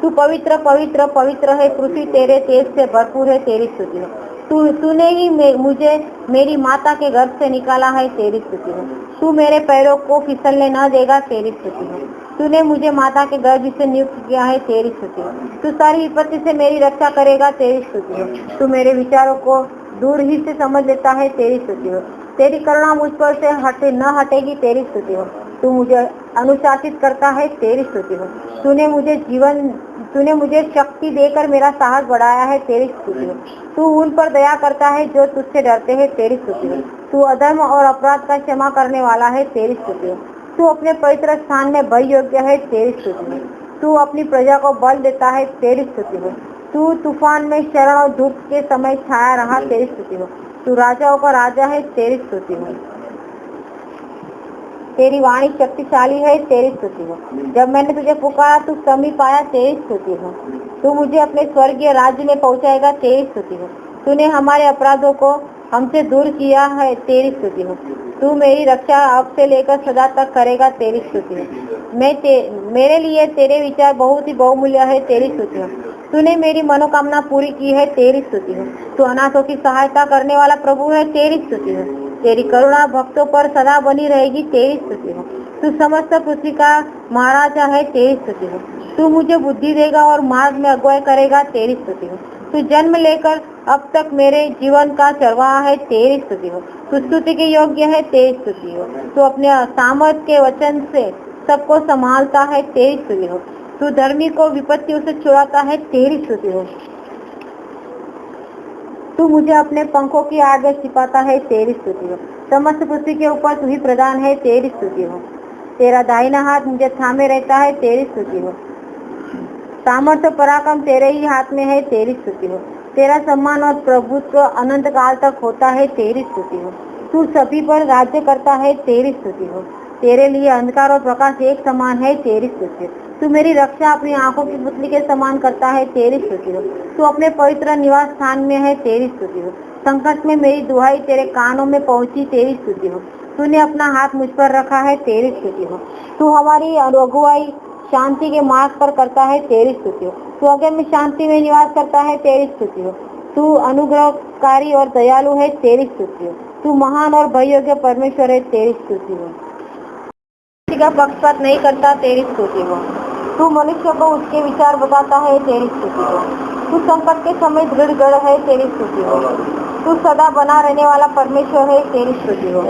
तू पवित्र पवित्र पवित्र है, पृथ्वी तेरे तेज से भरपूर है, तेरी स्तुति हो। तूने ही मुझे मेरी माता के गर्भ से निकाला है, तेरी स्तुति हो। तू मेरे पैरों को फिसलने न देगा, तेरी स्तुति हो। तूने मुझे माता के गर्भ से नियुक्त किया है, तेरी स्तुति हो। तू सारी विपत्ति से मेरी रक्षा करेगा, तेरी स्तुति हो। तू मेरे विचारों को दूर ही से समझ लेता है, तेरी स्तुति हो। तेरी करुणा मुझ पर से न हटेगी, तेरी स्तुति हो। तू मुझे अनुशासित करता है, तेरी स्तुति हो। तूने मुझे शक्ति देकर मेरा साहस बढ़ाया है, तेरी स्तुति हो। तू उन पर दया करता है जो तुझसे डरते हैं, तेरी स्तुति हो। तू अधर्म और अपराध का क्षमा करने वाला है, तेरी स्तुति हो। तू अपने पवित्र स्थान में भय योग्य है, तेरी स्तुति हो। तू अपनी प्रजा को बल देता है, तेरी स्तुति हो। तू तूफान में शरण और धूप के समय छाया रहा, तेरी स्तुति हो। तू राजाओं का राजा है, तेरी स्तुति हो। तेरी वाणी शक्तिशाली है, तेरी स्तुति हो। जब मैंने तुझे पुकारा तू समीप आया, तेरी स्तुति हो। तू मुझे अपने स्वर्गीय राज्य में पहुंचाएगा, तेरी स्तुति हो। तूने हमारे अपराधों को हमसे दूर किया है, तेरी स्तुति हो। तू मेरी रक्षा अब से लेकर सदा तक करेगा, तेरी स्तुति हो। मेरे लिए तेरे विचार बहुत ही बहुमूल्य है, तेरी स्तुति हो। तूने मेरी मनोकामना पूरी की है, तेरी स्तुति हो। तू अनाथों की सहायता करने वाला प्रभु है, तेरी स्तुति हो। तेरी करुणा भक्तों पर सदा बनी रहेगी, तेरी स्तुति हो। तू समस्त पृथ्वी का महाराजा है, तेरी स्तुति हो। तू मुझे बुद्धि देगा और मार्ग में अगुवाई करेगा, तेरी स्तुति हो। तू जन्म लेकर अब तक मेरे जीवन का चरवाहा है, तेरी स्तुति हो। तू स्तुति के योग्य है, तेरी स्तुति हो। तू अपने सामर्थ के वचन से सबको संभालता है, तेरी स्तुति हो। तू धर्मी को विपत्तियों से छुड़ाता है, तेरी स्तुति हो। तू मुझे अपने पंखों की आड़ में छिपाता है, तेरी स्तुति हो। समस्त पृथ्वी के ऊपर तू ही प्रधान है, तेरी स्तुति हो। तेरा दाहिना हाथ मुझे थामे रहता है, तेरी स्तुति हो। सामर्थ्य पराक्रम तेरे ही हाथ में है, तेरी स्तुति हो। तेरा सम्मान और प्रभुत्व अनंत काल तक होता है, तेरी स्तुति हो। तू सभी पर राज्य करता है, तेरी स्तुति हो। तेरे लिए अंधकार और प्रकाश एक समान है, तेरी स्तुति हो। तू मेरी रक्षा अपनी आंखों की पुतली के समान करता है, तेरी स्तुति हो। तू अपने पवित्र निवास स्थान में है, तेरी स्तुति हो। संकट में मेरी दुहाई तेरे कानों में पहुंची, तेरी स्तुति हो। तूने अपना हाथ मुझ पर रखा है, तेरी स्तुति हो। तू हमारी अगुवाई शांति के मार्ग पर करता है, तेरी स्तुति हो। तू अगर में शांति में निवास करता है, तेरी स्तुति हो। तू अनुग्रहकारी और दयालु है, तेरी स्तुति हो। तू महान और भय योग्य परमेश्वर है, तेरी स्तुति हो। किसी का पक्षपात नहीं करता, तेरी स्तुति हो। तू मनुष्य को उसके विचार बताता है, तेरी स्तुति हो। तू संकट के समय दृढ़ गढ़ है, तेरी स्तुति हो। तू सदा बना रहने वाला परमेश्वर है, तेरी स्तुति हो।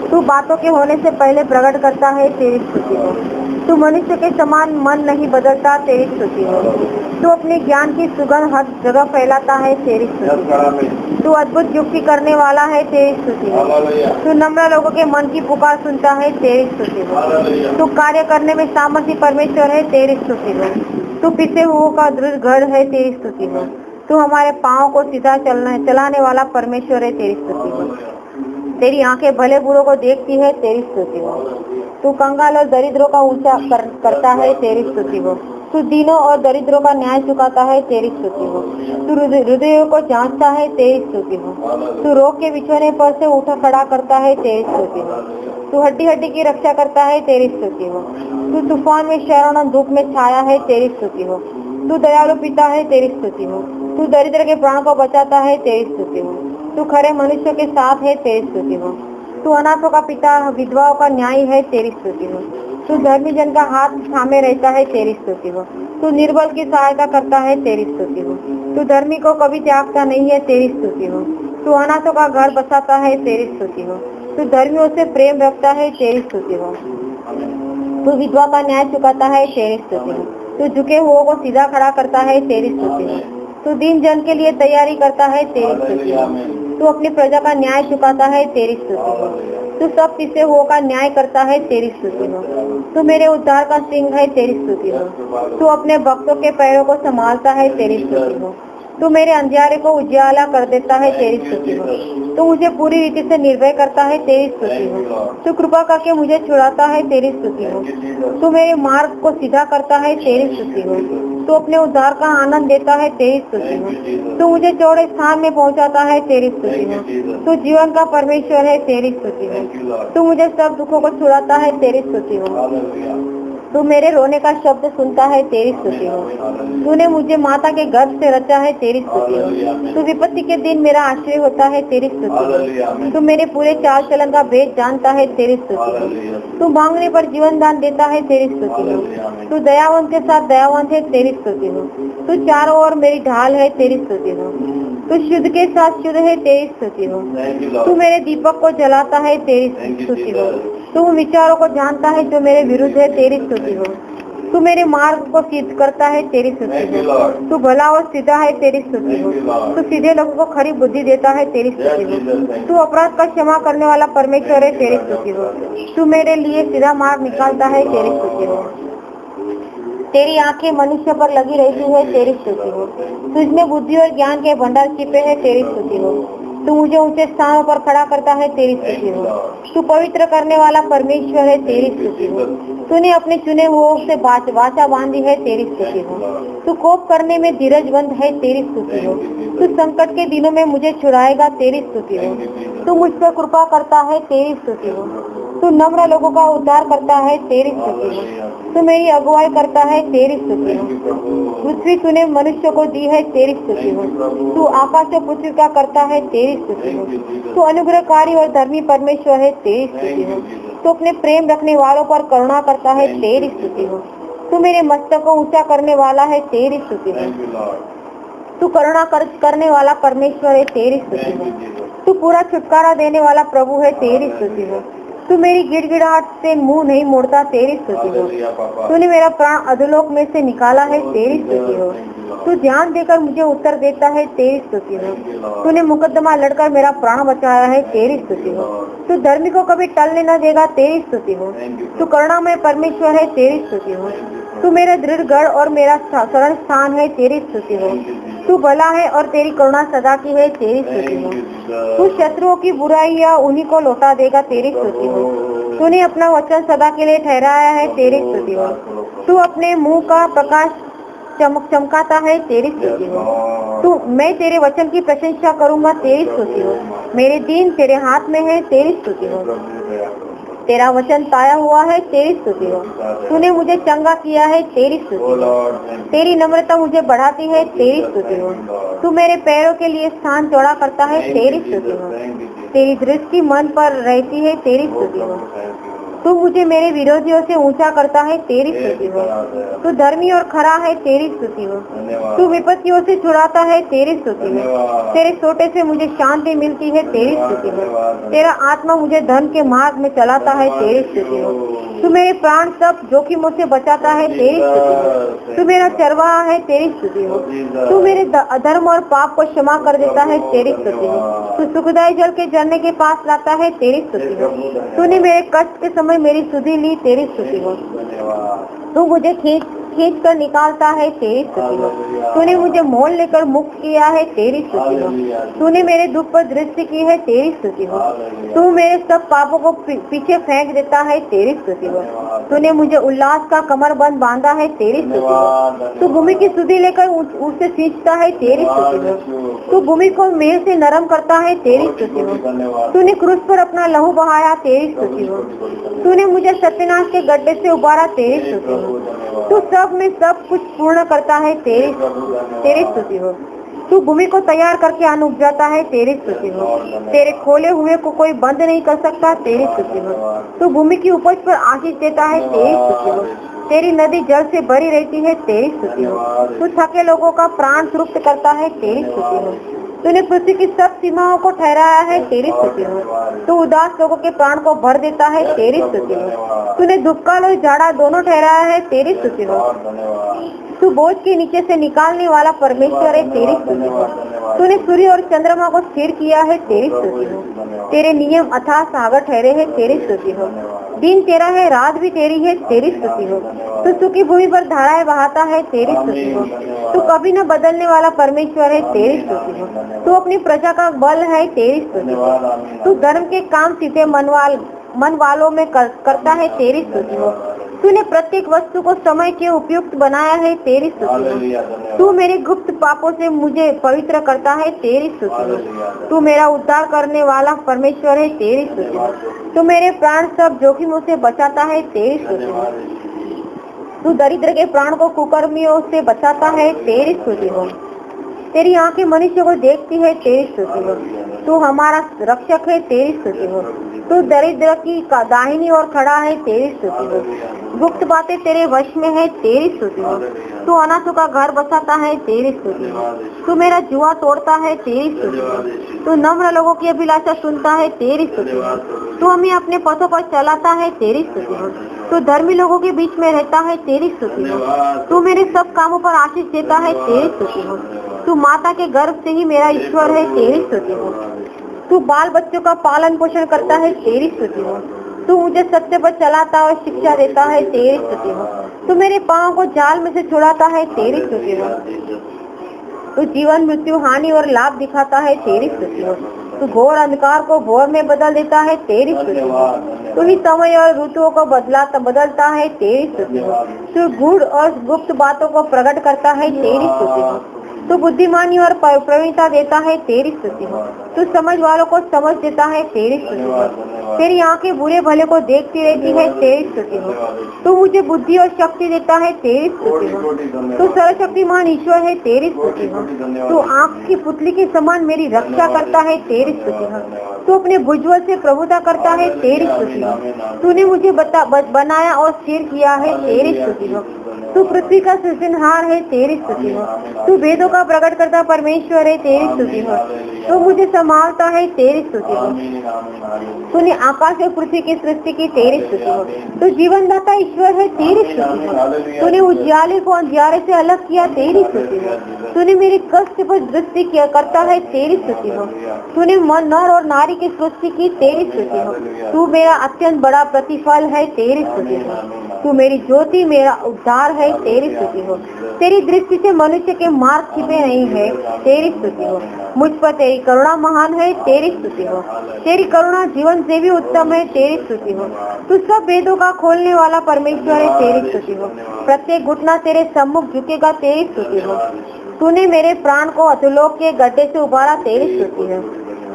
तू बातों के होने से पहले प्रकट करता है, तेरी स्तुति हो। तू मनुष्य के समान मन नहीं बदलता, तेरी स्तुति हो। तू अपने ज्ञान की सुगंध हर जगह फैलाता है, तेरी स्तुति हो। तू अद्भुत युक्ति करने वाला है, तेरी स्तुति हो। तू नम्र लोगों के मन की पुकार सुनता है, तेरी स्तुति हो। तू कार्य करने में सामर्थी परमेश्वर है, तेरी स्तुति हो। तू पिसे हुओं का दृढ़ गढ़ है, तेरी स्तुति हो। तू हमारे पाँव को सीधा चलाने वाला परमेश्वर है, तेरी स्तुति हो। तेरी आंखें भले बुरों को देखती है, तेरी स्तुति हो। तू कंगाल और दरिद्रों का ऊंचा करता है, तेरी स्तुति हो। तू दीनों और दरिद्रों का न्याय चुकाता है, तेरी स्तुति हो। तू हृदयों को जांचता है, तेरी स्तुति हो। तू रोग के बिछोने पर से उठा खड़ा करता है, तेरी स्तुति हो। तू हड्डी हड्डी की रक्षा करता है, तेरी स्तुति हो। तू तूफान में शरण और धूप में छाया है, तेरी स्तुति हो। तू दयालु पिता है, तेरी स्तुति हो। तू दरिद्र के प्राण को बचाता है, तेरी स्तुति हो। तू खरे मनुष्य के साथ है, तेरी स्तुति हो। तू अनाथों का पिता विधवाओं का न्याय है, तेरी स्तुति हो। तू धर्मी जन का हाथ थामे रहता है, तेरी स्तुति हो। तू निर्बल की सहायता करता है, तेरी स्तुति हो। तू धर्मी को कभी त्यागता नहीं है, तेरी स्तुति हो। तू अनाथों का घर बसाता है, तेरी स्तुति हो। तू धर्मियों से प्रेम रखता है, तेरी स्तुति हो। तू विधवा का न्याय चुकाता है, तेरी स्तुति हो। तू झुके हुओं को सीधा खड़ा करता है, तेरी स्तुति हो। तू दीन जन के लिए तैयारी करता है, तेरी स्तुति हो। तू अपनी प्रजा का न्याय चुकाता है, तेरी स्तुति हो। तू सब पिसे हुओं का न्याय करता है, तेरी स्तुति हो। तू मेरे उद्धार का सिंह है, तेरी स्तुति हो। तू अपने भक्तों के पैरों को संभालता है, तेरी स्तुति हो। तू मेरे अंधियारे को उजियाला कर देता है, तेरी स्तुति हो। तू मुझे पूरी रीति से निर्भय करता है, तेरी स्तुति हो। तू कृपा करके मुझे छुड़ाता है, तेरी स्तुति हो। तू मेरे मार्ग को सीधा करता है, तेरी स्तुति हो। तू अपने उद्धार का आनंद देता है, तेरी स्तुति हो। तू मुझे चौड़े स्थान में पहुंचाता है, तेरी स्तुति हो। तू जीवन का परमेश्वर है, तेरी स्तुति हो। तू मुझे सब दुखों को छुड़ाता है, तेरी स्तुति हो। तू मेरे रोने का शब्द सुनता है, तेरी स्तुति हो। तूने मुझे माता के गर्भ से रचा है, तेरी स्तुति हो। तू विपत्ति के दिन मेरा आश्रय होता है, तेरी स्तुति हो। तू मेरे पूरे चाल चलन का भेद जानता है, तेरी स्तुति हो। तू मांगने पर जीवन दान देता है, तेरी स्तुति हो। तू दयावंत के साथ दयावंत है, तेरी स्तुति हो। तू चारों ओर मेरी ढाल है, तेरी स्तुति हो। तू शुद्ध के साथ शुद्ध है, तेरी स्तुति हो। तू मेरे दीपक को जलाता है, तेरी स्तुति हो। तू विचारों को जानता है जो मेरे विरुद्ध है, तेरी स्तुति हो। तू मेरे मार्ग को सिद्ध करता है, तेरी स्तुति हो। तू भला और सीधा है, तेरी स्तुति हो। तू सीधे लोगों को खरी बुद्धि देता है, तेरी स्तुति हो। तू अपराध का क्षमा करने वाला परमेश्वर है, तेरी स्तुति हो। तू मेरे लिए सीधा मार्ग निकालता है, तेरी स्तुति हो। तेरी आंखें मनुष्य पर लगी रहती है, तेरी स्तुति हो। तुझमें बुद्धि और ज्ञान के भंडार छिपे हैं, तेरी स्तुति हो। तू मुझे ऊंचे स्थानों पर खड़ा करता है, तेरी स्तुति हो। तू पवित्र करने वाला परमेश्वर है, तेरी स्तुति हो। तूने अपने चुने हुओं से वाचा बांधी है, तेरी स्तुति हो। तू कोप करने में धीरजवंत है, तेरी स्तुति हो। तू संकट के दिनों में मुझे छुड़ाएगा, तेरी स्तुति हो। तू मुझ पर कृपा करता है, तेरी स्तुति हो। तू नम्र लोगों का उद्धार करता है, तेरी स्तुति हो। तू मेरी अगुवाई करता है, तेरी स्तुति हो। पृथ्वी तूने मनुष्य को दी है, तेरी स्तुति हो। तू आकाश और पृथ्वी का करता है, तेरी स्तुति हो। तू अनुग्रहकारी और धर्मी परमेश्वर है, तेरी स्तुति हो। तू अपने प्रेम रखने वालों पर करुणा करता है, तेरी स्तुति हो। तू मेरे मस्तक को ऊंचा करने वाला है, तेरी स्तुति हो। तू करुणा करने वाला परमेश्वर है, तेरी स्तुति हो। तू पूरा छुटकारा देने वाला प्रभु है, तेरी स्तुति हो। तू मेरी गिड़गिड़ाहट से मुंह नहीं मोड़ता, तेरी स्तुति हो। तूने मेरा प्राण अधोलोक में से निकाला है, तेरी स्तुति हो। तू ध्यान देकर मुझे उत्तर देता है, तेरी स्तुति हो। तूने मुकदमा लड़कर मेरा प्राण बचाया है, तेरी स्तुति हो। तू धर्मी को कभी टलने न देगा, तेरी स्तुति हो। तू करुणामय परमेश्वर है, तेरी स्तुति हो। तू मेरा दृढ़ गढ़ और मेरा शरण स्थान है, तेरी स्तुति हो। तू भला है और तेरी करुणा सदा की है, तेरी स्तुति हो। तू शत्रुओं की बुराइयां उन्हीं को लौटा देगा, तेरी स्तुति हो। तूने अपना वचन सदा के लिए ठहराया है, तेरी स्तुति हो। तू अपने मुंह का प्रकाश चमकाता है, तेरी स्तुति हो। मैं तेरे वचन की प्रशंसा करूंगा, तेरी स्तुति हो। मेरे दिन तेरे हाथ में है, तेरी स्तुति हो। तेरा वचन ताया हुआ है, तेरी स्तुति हो। तूने मुझे चंगा किया है, तेरी स्तुति हो। तेरी नम्रता मुझे बढ़ाती है, तेरी स्तुति हो। तू मेरे पैरों के लिए स्थान चौड़ा करता है, तेरी स्तुति हो। तेरी दृष्टि मन पर रहती है, तेरी स्तुति हो। तू मुझे मेरे विरोधियों से ऊंचा करता है, तेरी स्तुति हो। तू धर्मी और खरा है, तेरी स्तुति हो। तू विपत्तियों से छुड़ाता है, तेरी स्तुति हो। तेरे सोटे से मुझे शांति मिलती है, तेरी स्तुति हो। तेरा आत्मा मुझे धर्म के मार्ग में चलाता है, तेरी स्तुति हो। तू मेरे प्राण सब जोखिमों से बचाता है, तेरी स्तुति हो। तू मेरा चरवाहा है, तेरी स्तुति हो। तू मेरे अधर्म और पाप को क्षमा कर देता है, तेरी स्तुति हो। तू सुखदायी जल के झरने के पास लाता है, तेरी स्तुति हो। तूने मेरे कष्ट के समय मेरी सुधि ली, तेरी स्तुति हो। तू मुझे खींच कर निकालता है, तेरी स्तुति हो। तूने मुझे मोल लेकर मुक्त किया है, तेरी स्तुति हो। तूने मेरे दुख पर दृष्टि की है, तेरी स्तुति हो। तू मेरे सब पापों को पीछे फेंक देता है, तेरी स्तुति हो। तूने मुझे उल्लास का कमरबंद बांधा है, तेरी स्तुति हो। तू भूमि की सुधि लेकर उसे खींचता है, तेरी स्तुति हो। तू भूमि को मेल से नरम करता है, तेरी स्तुति हो। तूने क्रूस पर अपना लहू बहाया, तेरी स्तुति हो। तूने मुझे सत्यनाश के गड्ढे से उबारा, तेरी स्तुति हो। तू सब में सब कुछ पूर्ण करता है, तेरी स्तुति हो। तू भूमि को तैयार करके अन्न उपजाता है, तेरी स्तुति हो। तेरे खोले हुए को कोई बंद नहीं कर सकता, तेरी स्तुति हो। तू भूमि की उपज पर आशीष देता है, तेरी स्तुति हो। तेरी नदी जल से भरी रहती है, तेरी स्तुति हो। तू थके लोगों का प्राण तृप्त करता है, तेरी स्तुति हो। तूने पृथ्वी की सब सीमाओं को ठहराया है, तेरी स्तुति हो। तू उदास लोगों के प्राण को भर देता है, तेरी स्तुति हो। तूने धूपकाल और जाड़ा दोनों ठहराया है, तेरी स्तुति हो। तू बोझ के नीचे से निकालने वाला परमेश्वर है, तेरी स्तुति हो। तूने सूर्य और चंद्रमा को स्थिर किया है, तेरी स्तुति हो। तेरे नियम अथाह सागर ठहरे हैं, तेरी स्तुति हो। दिन तेरा है, रात भी तेरी है, तेरी स्तुति हो। तू सूखी भूमि पर धाराएं बहाता है, तेरी स्तुति हो। तू कभी न बदलने वाला परमेश्वर है, तेरी स्तुति हो। तू अपनी प्रजा का बल है, तेरी स्तुति हो। तू धर्म के काम सीधे मन वालों में करता है, तेरी स्तुति हो। तूने प्रत्येक वस्तु को समय के उपयुक्त बनाया है, तेरी स्तुति हो। तू मेरे गुप्त पापों से मुझे पवित्र करता है, तेरी स्तुति हो। तू मेरा उद्धार करने वाला परमेश्वर है, तेरी स्तुति हो। तू मेरे प्राण सब जोखिमों से बचाता है, तेरी स्तुति हो। तू दरिद्र के प्राण को कुकर्मियों से बचाता है, तेरी स्तुति हो। तेरी आंखें मनुष्य को देखती है, तेरी स्तुति हो। तू हमारा रक्षक है, तेरी स्तुति हो। तू दरिद्र की दाहिनी ओर खड़ा है, तेरी स्तुति हो। गुप्त बातें तेरे वश में है, तेरी स्तुति हो। तू अनाथों का घर बसाता है, तेरी स्तुति हो। तू मेरा जुआ तोड़ता है, तेरी स्तुति हो। तू नम्र लोगों की अभिलाषा सुनता है, तेरी स्तुति हो। तू हमें अपने पथों पर चलाता है, तेरी स्तुति हो। तू धर्मी लोगों के बीच में रहता है, तेरी स्तुति हो। तू मेरे सब कामों पर आशीष देता है, तेरी स्तुति हो। तू माता के गर्भ से ही मेरा ईश्वर है, तेरी स्तुति हो। तू बाल बच्चों का पालन पोषण करता है, तेरी स्तुति हो। तू मुझे सत्य पर चलाता और शिक्षा देता है, तेरी स्तुति हो। तू मेरे पाँव को जाल में से छुड़ाता है, तेरी स्तुति हो। तू जीवन मृत्यु हानि और लाभ दिखाता है, तेरी स्तुति हो। तू घोर अंधकार को भोर में बदल देता है, तेरी स्तुति हो। तू ही समय और ऋतुओं को बदलता है, तेरी स्तुति हो। तू गूढ़ और गुप्त बातों को प्रकट करता है, तेरी स्तुति हो। तू बुद्धिमानी और प्रवीणता देता है, तेरी स्तुति हो। तू समझ वालों को समझ देता है, तेरी स्तुति हो। तेरी आंखें बुरे भले को देखती रहती है, तेरी स्तुति हो। तू मुझे बुद्धि और शक्ति देता है, तेरी स्तुति हो। तू सर्वशक्तिमान ईश्वर है, तेरी स्तुति हो। तू आँख की पुतली के समान मेरी रक्षा करता है, तेरी स्तुति हो। तू अपने भुजबल से प्रभुता करता है, तेरी स्तुति हो। तूने मुझे बनाया और स्थिर किया है, तेरी स्तुति हो। तू पृथ्वी का सृजनहार है, तेरी स्तुति हो। तू वेदों का प्रकट करता परमेश्वर है, तेरी स्तुति हो। तू मुझे संभालता है, तेरी स्तुति हो। तूने आकाश और पृथ्वी की सृष्टि की, तेरी स्तुति हो। तू जीवनदाता ईश्वर है, तेरी स्तुति हो। तूने उजियाले को अंधियारे से अलग किया, तेरी स्तुति हो। तूने मेरे कष्ट पर दृष्टि किया करता है, तेरी स्तुति हो। तूने नर और नारी की सृष्टि की, तेरी स्तुति हो। तू मेरा अत्यंत बड़ा प्रतिफल है, तेरी स्तुति हो। तू मेरी ज्योति, मेरा उद्धार है, तेरी स्तुति हो। तेरी दृष्टि से मनुष्य के मार्ग छिपे नहीं है, तेरी स्तुति हो। मुझ पर तेरी करुणा महान है, तेरी स्तुति हो। तेरी करुणा जीवन से भी उत्तम है, तेरी स्तुति हो। तू सब वेदों का खोलने वाला परमेश्वर है, तेरी स्तुति हो। प्रत्येक घुटना तेरे सम्मुख झुकेगा, तेरी स्तुति हो। तूने मेरे प्राण को अधोलोक के गड्ढे से उबारा, तेरी स्तुति है।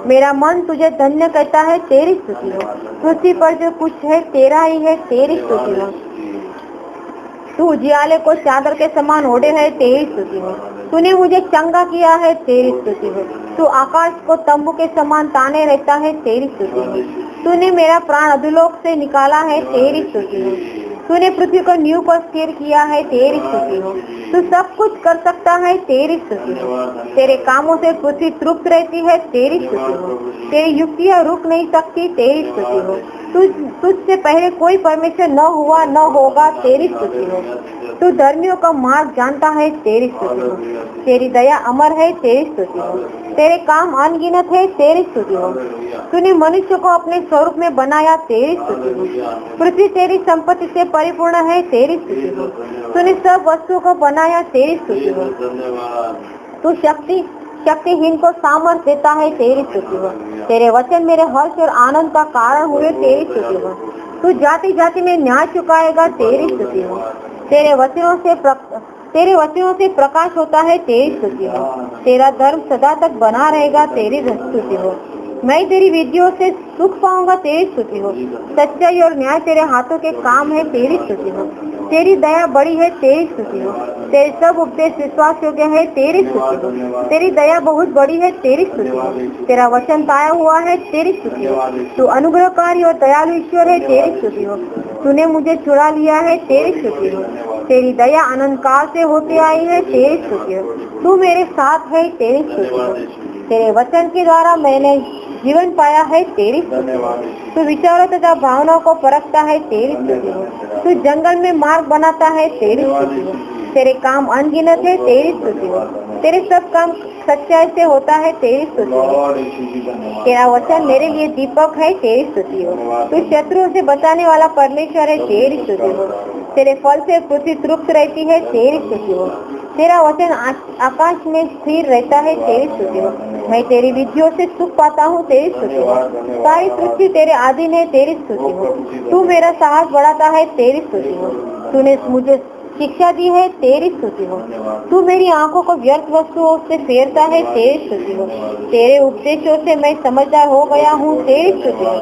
मेरा मन तुझे धन्य कहता है, तेरी स्तुति हो। पृथ्वी पर जो कुछ है तेरा ही है, तेरी स्तुति हो। तू उजियाले को चादर के समान ओढ़े है, तेरी स्तुति हो। तूने मुझे चंगा किया है, तेरी स्तुति हो। तू आकाश को तंबू के समान ताने रहता है, तेरी स्तुति हो। तूने मेरा प्राण अधोलोक से निकाला है, तेरी स्तुति हो। तूने पृथ्वी को नींव पर स्थिर किया है, तेरी स्तुति हो। तू सब कुछ कर सकता है, तेरी स्तुति हो। तेरे कामों से पृथ्वी तृप्त रहती है, तेरी स्तुति हो। तेरी युक्तियाँ रुक नहीं सकती, तेरी स्तुति हो। तुझसे पहले कोई परमेश्वर न हुआ न होगा, तेरी स्तुति हो। तू धर्मियों का मार्ग जानता है, तेरी स्तुति हो। तेरी दया अमर है, तेरी स्तुति हो। तेरे काम अनगिनत है, तेरी स्तुति हो। तूने मनुष्य को अपने स्वरूप में बनाया, तेरी स्तुति हो। पृथ्वी तेरी संपत्ति से परिपूर्ण है, तेरी स्तुति हो। तूने सब वस्तुओं को बनाया, तेरी स्तुति हो। तू शक्तिहीन को सामर्थ देता है, तेरी स्तुति हो। तेरे वचन मेरे हर्ष और आनंद का कारण हुए, तेरी स्तुति हो। तू जाति जाति में न्याय चुकाएगा, तेरी स्तुति हो। तेरे वचनों से प्रकाश होता है, तेरी स्तुति हो। तेरा धर्म सदा तक बना रहेगा, तेरी स्तुति हो। मैं तेरी विधियों से सुख पाऊंगा, तेरी स्तुति हो। सच्चाई और न्याय तेरे हाथों के काम है, तेरी स्तुति हो। तेरी दया बड़ी है, तेरी स्तुति हो। तेरे सब उपदेश विश्वास योग्य है, तेरी स्तुति हो। तेरी दया बहुत बड़ी है, तेरी स्तुति हो। तेरा वचन पाया हुआ है, तेरी स्तुति हो। तू अनुग्रहकारी और दयालु ईश्वर है, तेरी स्तुति हो। तूने मुझे चुरा लिया है, तेरी स्तुति हो। तेरी दया अनंत काल से होती आई है, तेरी स्तुति हो। तू मेरे साथ है, तेरी स्तुति हो। तेरे वचन के द्वारा मैंने जीवन पाया है, तेरी स्तुति हो। तू विचारों तथा भावनाओं को परखता है, तेरी स्तुति हो। तू जंगल में मार्ग बनाता है, तेरी स्तुति हो। तेरे काम अनगिनत है, तेरी स्तुति हो। तेरे सब काम सच्चाई से होता है, तेरी स्तुति हो। तेरा वचन मेरे लिए दीपक है, तेरी स्तुति हो। तू शत्रुओं से बचाने वाला परमेश्वर है, तेरी स्तुति हो। तेरे फल से पृथ्वी तृप्त रहती है, तेरी स्तुति हो। तेरा वचन आकाश में स्थिर रहता है, तेरी स्तुति हो। मैं तेरी विधियों से सुख पाता हूँ, तेरी स्तुति हो। सारी पृथ्वी तेरे अधीन है, तेरी स्तुति हो। तू मेरा साहस बढ़ाता है, तेरी स्तुति हो। तूने मुझे शिक्षा दी है, तेरी स्तुति हो। तू मेरी आंखों को व्यर्थ वस्तुओं से फेरता है, तेरी स्तुति हो। तेरे उपदेशों से मैं समझदार हो गया हूँ, तेरी स्तुति हो।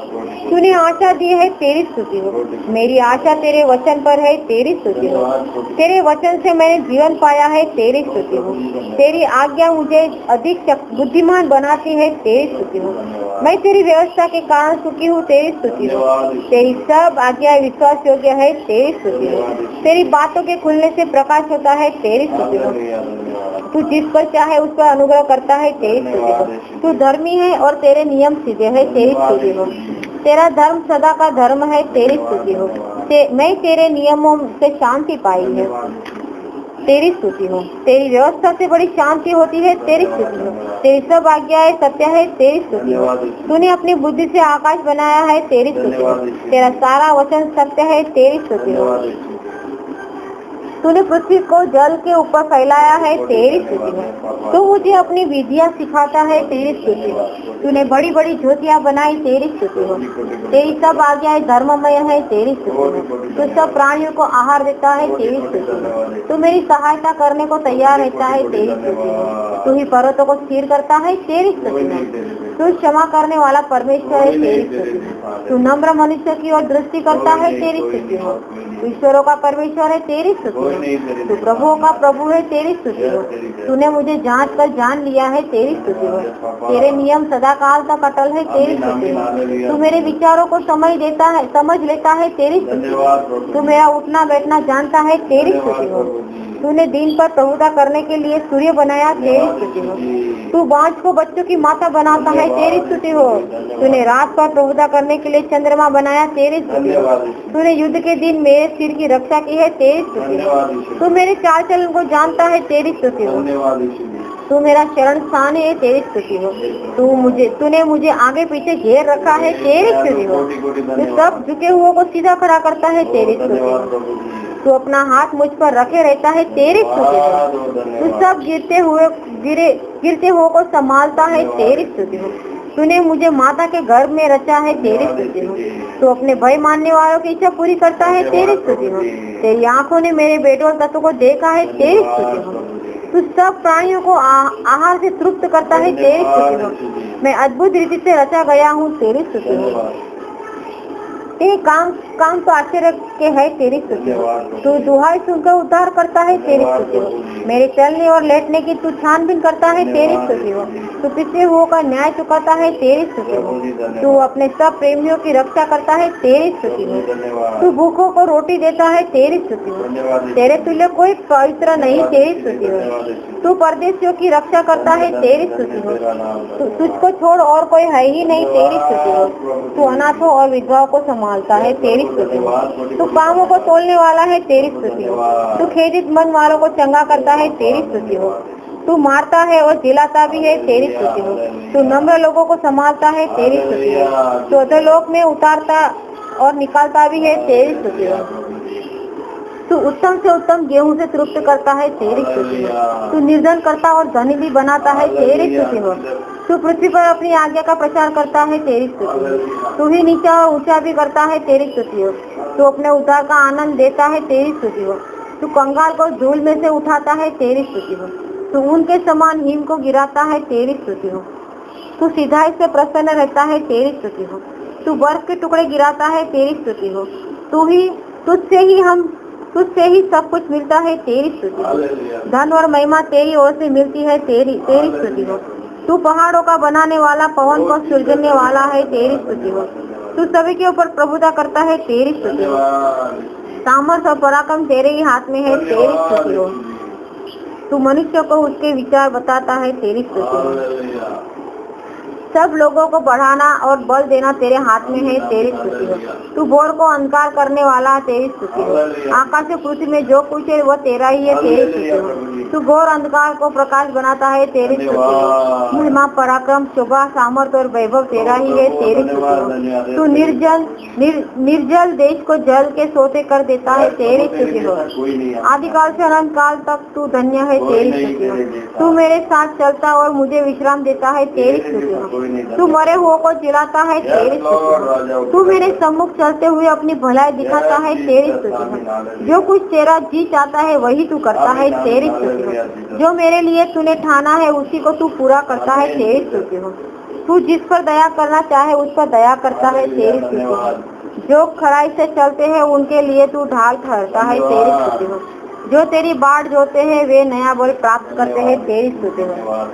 तूने आशा दी है, तेरी स्तुति हो। मेरी आशा तेरे वचन पर है, तेरी स्तुति हो। तेरे वचन से मैंने जीवन पाया है, तेरी स्तुति हो। तेरी आज्ञा मुझे अधिक बुद्धिमान बनाती है, तेरी स्तुति हो। मैं तेरी व्यवस्था के कारण सुखी हूँ, तेरी स्तुति हो। तेरी सब आज्ञा विश्वास योग्य है, तेरी स्तुति हो। तेरी बातों के खुलने से प्रकाश होता है, तेरी स्तुति हो। तू जिस पर चाहे उस पर अनुग्रह करता है, तेरी स्तुति हो। तू धर्मी है और तेरे नियम सीधे है, तेरी स्तुति हो। तेरा धर्म सदा का धर्म है, तेरी स्तुति हो। मैं तेरे नियमों से शांति पाई है, तेरी स्तुति हो। तेरी व्यवस्था से बड़ी शांति होती है, तेरी स्तुति हो। तेरी सब आज्ञाएं सत्य है, तेरी स्तुति हो। तूने अपनी बुद्धि से आकाश बनाया है, तेरी स्तुति हो। तेरा सारा वचन सत्य है, तेरी स्तुति हो। तूने पृथ्वी को जल के ऊपर फैलाया है, तेरी स्तुति हो। तू मुझे अपनी विधियां सिखाता है, तेरी स्तुति हो। तूने बड़ी बड़ी ज्योतियां बनाई, तेरी स्तुति हो। तेरी सब आज्ञाएं धर्ममय है, तेरी स्तुति हो। तू सब प्राणियों को आहार देता है, तेरी स्तुति हो। तू मेरी सहायता करने को तैयार रहता है, तेरी स्तुति हो। तू ही पर्वतों को स्थिर करता है, तेरी स्तुति हो। तू क्षमा करने वाला परमेश्वर है, तेरी स्तुति हो। तू नम्र मनुष्य की ओर दृष्टि करता है, तेरी स्तुति हो। ईश्वरों का परमेश्वर है, तेरी स्तुति हो। तू प्रभुओं का प्रभु है, तेरी स्तुति हो। तूने मुझे जांच कर जान लिया है, तेरी स्तुति हो। तेरे नियम सदा काल तक अटल है, तेरी स्तुति हो। तू मेरे विचारों को समझ लेता है, तेरी स्तुति हो। तू मेरा उठना बैठना जानता है, तेरी स्तुति हो। तूने दिन पर प्रभुता करने के लिए सूर्य बनाया, तेरी स्तुति हो। तू बांझ को बच्चों की माता बनाता है, तेरी स्तुति हो। तूने रात पर प्रभुता करने के लिए चंद्रमा बनाया, तेरी स्तुति हो। तूने युद्ध के दिन मेरे सिर की रक्षा की है, तेरी स्तुति हो। तू मेरे चाल चलन को जानता है, तेरी स्तुति हो। तू मेरा शरण स्थान है, तेरी स्तुति हो। तूने मुझे आगे पीछे घेर रखा है, तेरी स्तुति हो। तू सब झुके हुए को सीधा खड़ा करता है, तेरी स्तुति हो। तू अपना हाथ मुझ पर रखे रहता है, तेरी स्तुति हो। तू सब गिरते हुए को संभालता है, तेरी स्तुति हो। तूने मुझे माता के गर्भ में रचा है, तेरी स्तुति हो। तू अपने भय मानने वालों की इच्छा पूरी करता है, तेरी स्तुति हो। तेरी आंखों ने मेरे बेटों तत्व को देखा है, तेरी स्तुति हो। तू सब प्राणियों को आहार से तृप्त करता है, तेरी स्तुति हो। मैं अद्भुत रीति से रचा गया हूँ, तेरी स्तुति हो। तेरे काम तो आश्चर्य के है, तेरी स्तुति हो। तू दुहाई सुनकर उद्धार करता है, तेरी स्तुति हो। मेरे चलने और लेटने की तू छानबीन करता है, तेरी स्तुति हो। तू पिछले हुओं का न्याय चुकाता है, तेरी स्तुति हो। तू अपने सब प्रेमियों की रक्षा करता है, तेरी स्तुति हो। तू भूखों को रोटी देता है, तेरी स्तुति हो। तेरे तुल्य कोई पवित्र नहीं, तेरी स्तुति हो। तू परदेशियों की रक्षा करता है, तेरी स्तुति हो। तुझको छोड़ और कोई है ही नहीं, तेरी स्तुति हो। तू अनाथों और विधवाओं को संभालता है, तेरी स्तुति हो। तू पापों को तोलने वाला है, तेरी स्तुति हो। तू खेदित मन वालों को चंगा करता है, तेरी स्तुति हो। तू मारता है और जिलाता भी है, तेरी स्तुति हो। तू नम्र लोगों को संभालता है, तेरी स्तुति हो। तू अधोलोक में उतारता और निकालता भी है, तेरी स्तुति हो। तू उत्तम से उत्तम गेहूं से तृप्त करता है, तेरी स्तुति हो। तू निर्धन करता और धनी भी बनाता है, तेरी स्तुति हो। तू पृथ्वी पर अपनी आज्ञा का प्रचार करता है, तेरी स्तुति हो। तू ही नीचा और ऊंचा भी करता है, तेरी स्तुति हो। तू अपने उद्धार का आनंद देता है, तेरी स्तुति हो। तू कंगाल को धूल में से उठाता है, तेरी स्तुति हो। तू उनके समान हिम को गिराता है, तेरी स्तुति हो। तू सिधाई से प्रसन्न रहता है, तेरी स्तुति हो। तू बर्फ के टुकड़े गिराता है, तेरी स्तुति हो। तुझसे ही सब कुछ मिलता है, तेरी स्तुति हो। धन और महिमा तेरी ओर से मिलती है, तेरी स्तुति हो। तू पहाड़ों का बनाने वाला, पवन को सृजने वाला है, तेरी स्तुति हो। तू सभी के ऊपर प्रभुता करता है, तेरी स्तुति हो। सामर्थ और पराक्रम तेरे ही हाथ में है, तेरी स्तुति हो। तू मनुष्य को उसके विचार बताता है, तेरी स्तुति हो। सब लोगों को बढ़ाना और बल देना तेरे हाथ में है, तेरी स्तुति हो। तू भोर को अंधकार करने वाला, तेरी स्तुति हो। आकाश और पृथ्वी में जो कुछ है वो तेरा ही है, तेरी स्तुति हो। तू घोर अंधकार को प्रकाश बनाता है, तेरी स्तुति हो। महिमा, पराक्रम, शोभा, सामर्थ्य और वैभव तेरा ही है, तेरी स्तुति हो। तू निर्जल देश को जल के सोते कर देता है, तेरी स्तुति हो। आदिकाल से अनंत काल तक तू धन्य है, तेरी स्तुति हो। तू मेरे साथ चलता और मुझे विश्राम देता है, तेरी स्तुति हो। तू मरे हुओं को जिलाता है, तेरी स्तुति हो। तू मेरे सम्मुख चलते हुए अपनी भलाई दिखाता है, तेरी स्तुति हो। जो कुछ तेरा जी चाहता है वही तू करता है, तेरी स्तुति हो। जो मेरे लिए तूने ठाना है उसी को तू पूरा करता है, तेरी स्तुति हो। तू जिस पर दया करना चाहे उस पर दया करता है, तेरी स्तुति हो। जो खराई से चलते हैं उनके लिए तू ढाल ठहरता है, तेरी स्तुति हो। जो तेरी बाट जोते हैं वे नया बल प्राप्त करते हैं, तेरी स्तुति हो।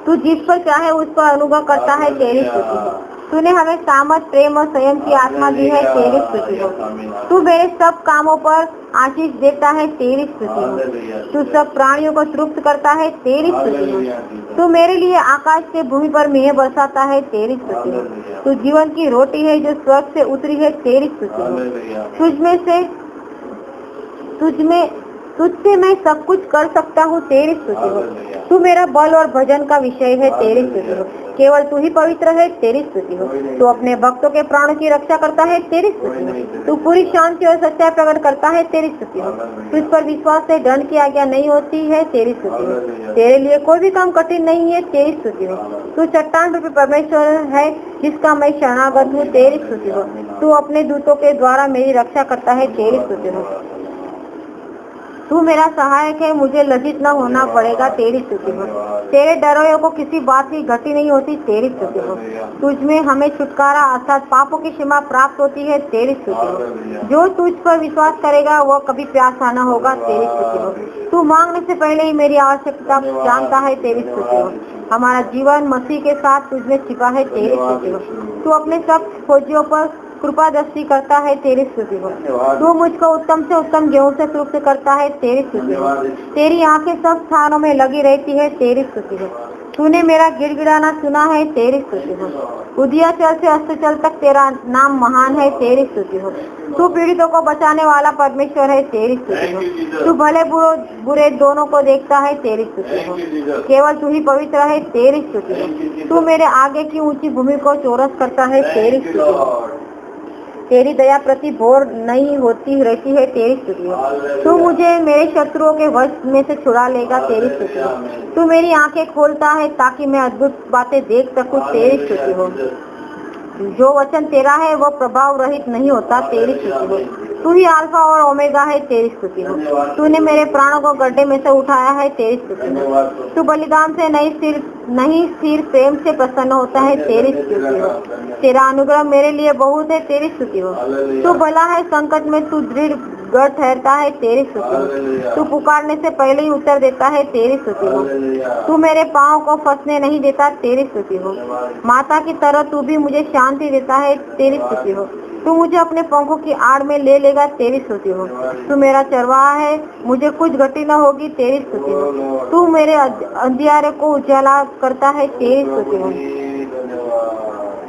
तू जिस पर चाहे उस पर अनुग्रह करता है, तेरी स्तुति हो। तूने हमें सामर्थ, प्रेम और संयम की आत्मा दी है, तेरी स्तुति हो। तू मेरे सब कामों पर आशीष देता है, तेरी स्तुति हो। तू सब प्राणियों को तृप्त करता है, तेरी स्तुति हो। तू मेरे लिए आकाश से भूमि पर मेह बरसाता है, तेरी स्तुति हो। तू जीवन की रोटी है जो स्वर्ग से उतरी है, तेरी स्तुति हो। तुझसे मैं सब कुछ कर सकता हूँ, तेरी स्तुति हो। तू मेरा बल और भजन का विषय है, तेरी स्तुति हो। केवल तू ही पवित्र है, तेरी स्तुति हो। तू अपने भक्तों के प्राणों की रक्षा करता है, तेरी स्तुति हो। तू पूरी शांति और सच्चाई प्रकट करता है, तेरी स्तुति हो। तुझ पर विश्वास से दंड की आज्ञा नहीं होती है, तेरी स्तुति हो। तेरे लिए कोई भी काम कठिन नहीं है, तेरी स्तुति हो। तू चट्टान रूपी परमेश्वर है जिसका मैं शरणागत हूँ, तेरी स्तुति हो। तू अपने दूतों के द्वारा मेरी रक्षा करता है, तेरी स्तुति हो। तू मेरा सहायक है, मुझे लज्जित न होना पड़ेगा, तेरी स्तुति हो। तेरे डरोयों को किसी बात की घटी नहीं होती, तेरी स्तुति हो। तुझ में हमें छुटकारा अर्थात पापों की क्षमा प्राप्त होती है, तेरी स्तुति हो। जो तुझ पर विश्वास करेगा वह कभी प्यासा न होगा, तेरी स्तुति हो। तू मांगने से पहले ही मेरी आवश्यकता जानता है, तेरी स्तुति हो। हमारा जीवन मसीह के साथ तुझ में छिपा है, तेरी स्तुति हो। तू अपने सब खोजियों पर कृपा दृष्टि करता है, तेरी स्तुति हो। तू मुझको उत्तम से उत्तम गेहूं से तृप्त करता है, तेरी स्तुति हो। तेरी आंखें सब स्थानों में लगी रहती है, तेरी स्तुति हो। तूने मेरा गिड़गिड़ाना सुना है, तेरी स्तुति हो। उदयाचल से अस्ताचल तक तेरा नाम महान है, तेरी स्तुति हो। तू पीड़ितों को बचाने वाला परमेश्वर है, तेरी स्तुति हो। तू भले बुरे दोनों को देखता है, तेरी स्तुति हो। केवल तू ही पवित्र है, तेरी स्तुति हो। तू मेरे आगे की ऊंची भूमि को चौरस करता है, तेरी स्तुति हो। तेरी दया प्रति भोर नहीं होती रहती है, तेरी स्तुति हो। तू मुझे मेरे शत्रुओं के वश में से छुड़ा लेगा, तेरी स्तुति हो। तू मेरी आंखें खोलता है ताकि मैं अद्भुत बातें देख सकूं, तेरी स्तुति हो। जो वचन तेरा है वो प्रभाव रहित नहीं होता, तेरी स्तुति हो। तू ही अल्फा और ओमेगा है, तेरी स्तुति हो। तूने मेरे प्राणों को गड्ढे में से उठाया है, तेरी स्तुति हो। तू बलिदान से नहीं स्थिर प्रेम से प्रसन्न होता है, तेरी स्तुति हो। तेरा अनुग्रह मेरे लिए बहुत है, तेरी स्तुति हो। तू भला है, संकट में तू दृढ़ गढ़ ठहरता है, तेरी स्तुति हो। तू पुकारने से पहले ही उत्तर देता है, तेरी स्तुति हो। तू मेरे पाँव को फंसने नहीं देता, तेरी स्तुति हो। माता की तरह तू भी मुझे शांति देता है, तेरी स्तुति हो। तू मुझे अपने पंखों की आड़ में ले लेगा, तेरी स्तुति हो। तू मेरा चरवाहा है, मुझे कुछ घटी न होगी, तेरी स्तुति हो। तू मेरे अंधियारे को उजाला करता है, तेरी स्तुति हो।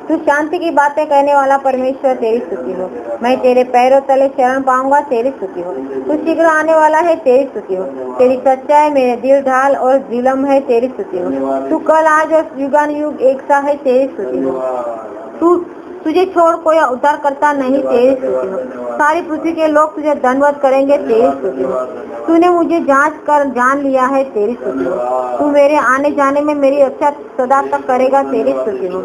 तू शांति की बातें कहने वाला परमेश्वर, तेरी स्तुति हो। मैं तेरे पैरों तले शरण पाऊंगा, तेरी स्तुति हो। तू शीघ्र आने वाला है, तेरी स्तुति हो। तेरी सच्चाई मेरे दिल ढाल और जिलम है, तेरी स्तुति हो। तू कल आज और युगान युग एक सा है, तेरी स्तुति हो। तुझे छोड़ कोई उद्धार करता नहीं, तेरी स्तुति हो। सारी पृथ्वी के लोग तुझे धन्यवाद करेंगे, तेरी स्तुति हो। तूने मुझे जांच कर जान लिया है, तेरी स्तुति हो। तू मेरे आने जाने में मेरी रक्षा सदा तक करेगा, तेरी स्तुति हो।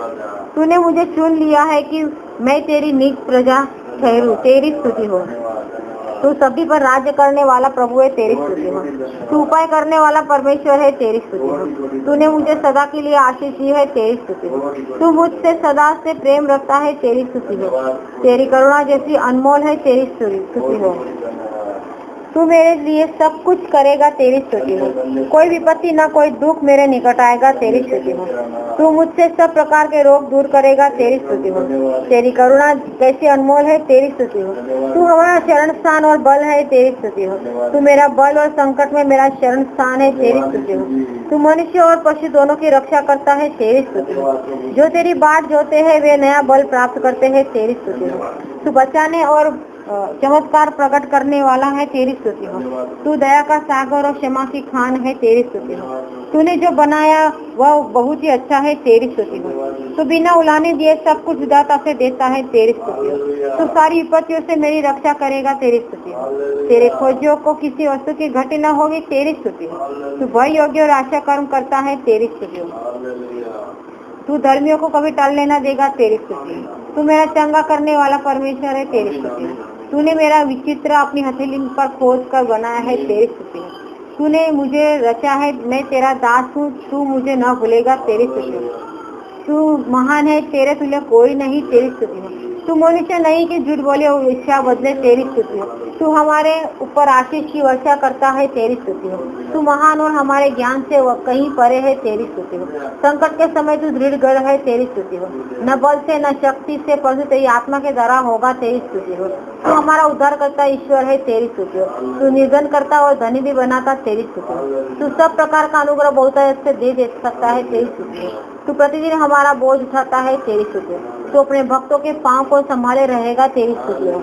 तूने मुझे चुन लिया है कि मैं तेरी नीक प्रजा ठहरूं, तेरी स्तुति हो। तू सभी पर राज्य करने वाला प्रभु है, तेरी स्तुति हो। तू उपाय करने वाला परमेश्वर है, तेरी स्तुति हो। तूने मुझे सदा के लिए आशीष दी है, तेरी स्तुति हो। तू मुझसे सदा से प्रेम रखता है, तेरी स्तुति हो। तेरी करुणा जैसी अनमोल है, तेरी स्तुति हो। तू मेरे लिए सब कुछ करेगा, तेरी स्तुति हो। कोई विपत्ति न कोई दुख मेरे निकट आएगा, तेरी स्तुति हो। तू मुझसे सब प्रकार के रोग दूर करेगा, तेरी स्तुति हो। तेरी करुणा कैसी अनमोल है, तेरी स्तुति हो। तू हमारा शरण स्थान और बल है, तेरी स्तुति हो। तू मेरा बल और संकट में मेरा शरण स्थान है, तेरी स्तुति हो। तू मनुष्य और पशु दोनों की रक्षा करता है, तेरी स्तुति हो। जो तेरी बाट जोते हैं वे नया बल प्राप्त करते हैं, तेरी स्तुति हो। तू बचाने और चमत्कार प्रकट करने वाला है, तेरी स्तुति हो। तू दया का सागर और क्षमा की खान है, तेरी स्तुति हो। तूने जो बनाया वह बहुत ही अच्छा है, तेरी स्तुति हो। तू बिना उलाने दिए सब कुछ उदारता से देता है, तेरी स्तुति हो। तू सारी विपत्तियों से मेरी रक्षा करेगा, तेरी स्तुति हो। तेरे खोजियों को किसी वस्तु की घटी न होगी, तेरी स्तुति हो। तू भय योग्य और आशा कर्म करता है, तेरी स्तुति हो। तू धर्मियों को कभी टलने न देगा, तेरी स्तुति। तू मेरा चंगा करने वाला परमेश्वर है, तेरी स्तुति। तूने मेरा विचित्र अपनी हथेली पर खोज कर बनाया है, तेरी स्तुति। तूने मुझे रचा है, मैं तेरा दास हूँ, तू मुझे न भूलेगा, तेरी स्तुति। तू महान है, तेरे तुल्य कोई नहीं, तेरी स्तुति हो। तू मनुष्य नहीं कि झूठ बोले और इच्छा बदले, तेरी स्तुति हो। तू हमारे ऊपर आशीष की वर्षा करता है, तेरी स्तुति हो। तू महान और हमारे ज्ञान से कहीं परे है, तेरी स्तुति हो। संकट के समय तू दृढ़ गढ़ है, तेरी स्तुति हो। न बल से न शक्ति से परंतु तेरी आत्मा के द्वारा होगा, तेरी स्तुति हो। तू हमारा उद्धार करता ईश्वर है, तेरी स्तुति हो। तू निर्धन करता और धनी भी बनाता, तेरी स्तुति हो। तू सब प्रकार का अनुग्रह बहुतायत से दे सकता है, तेरी स्तुति हो। तू प्रतिदिन हमारा बोझ उठाता है, तेरी स्तुति हो। तू अपने भक्तों के पांव को संभाले रहेगा, तेरी स्तुति हो।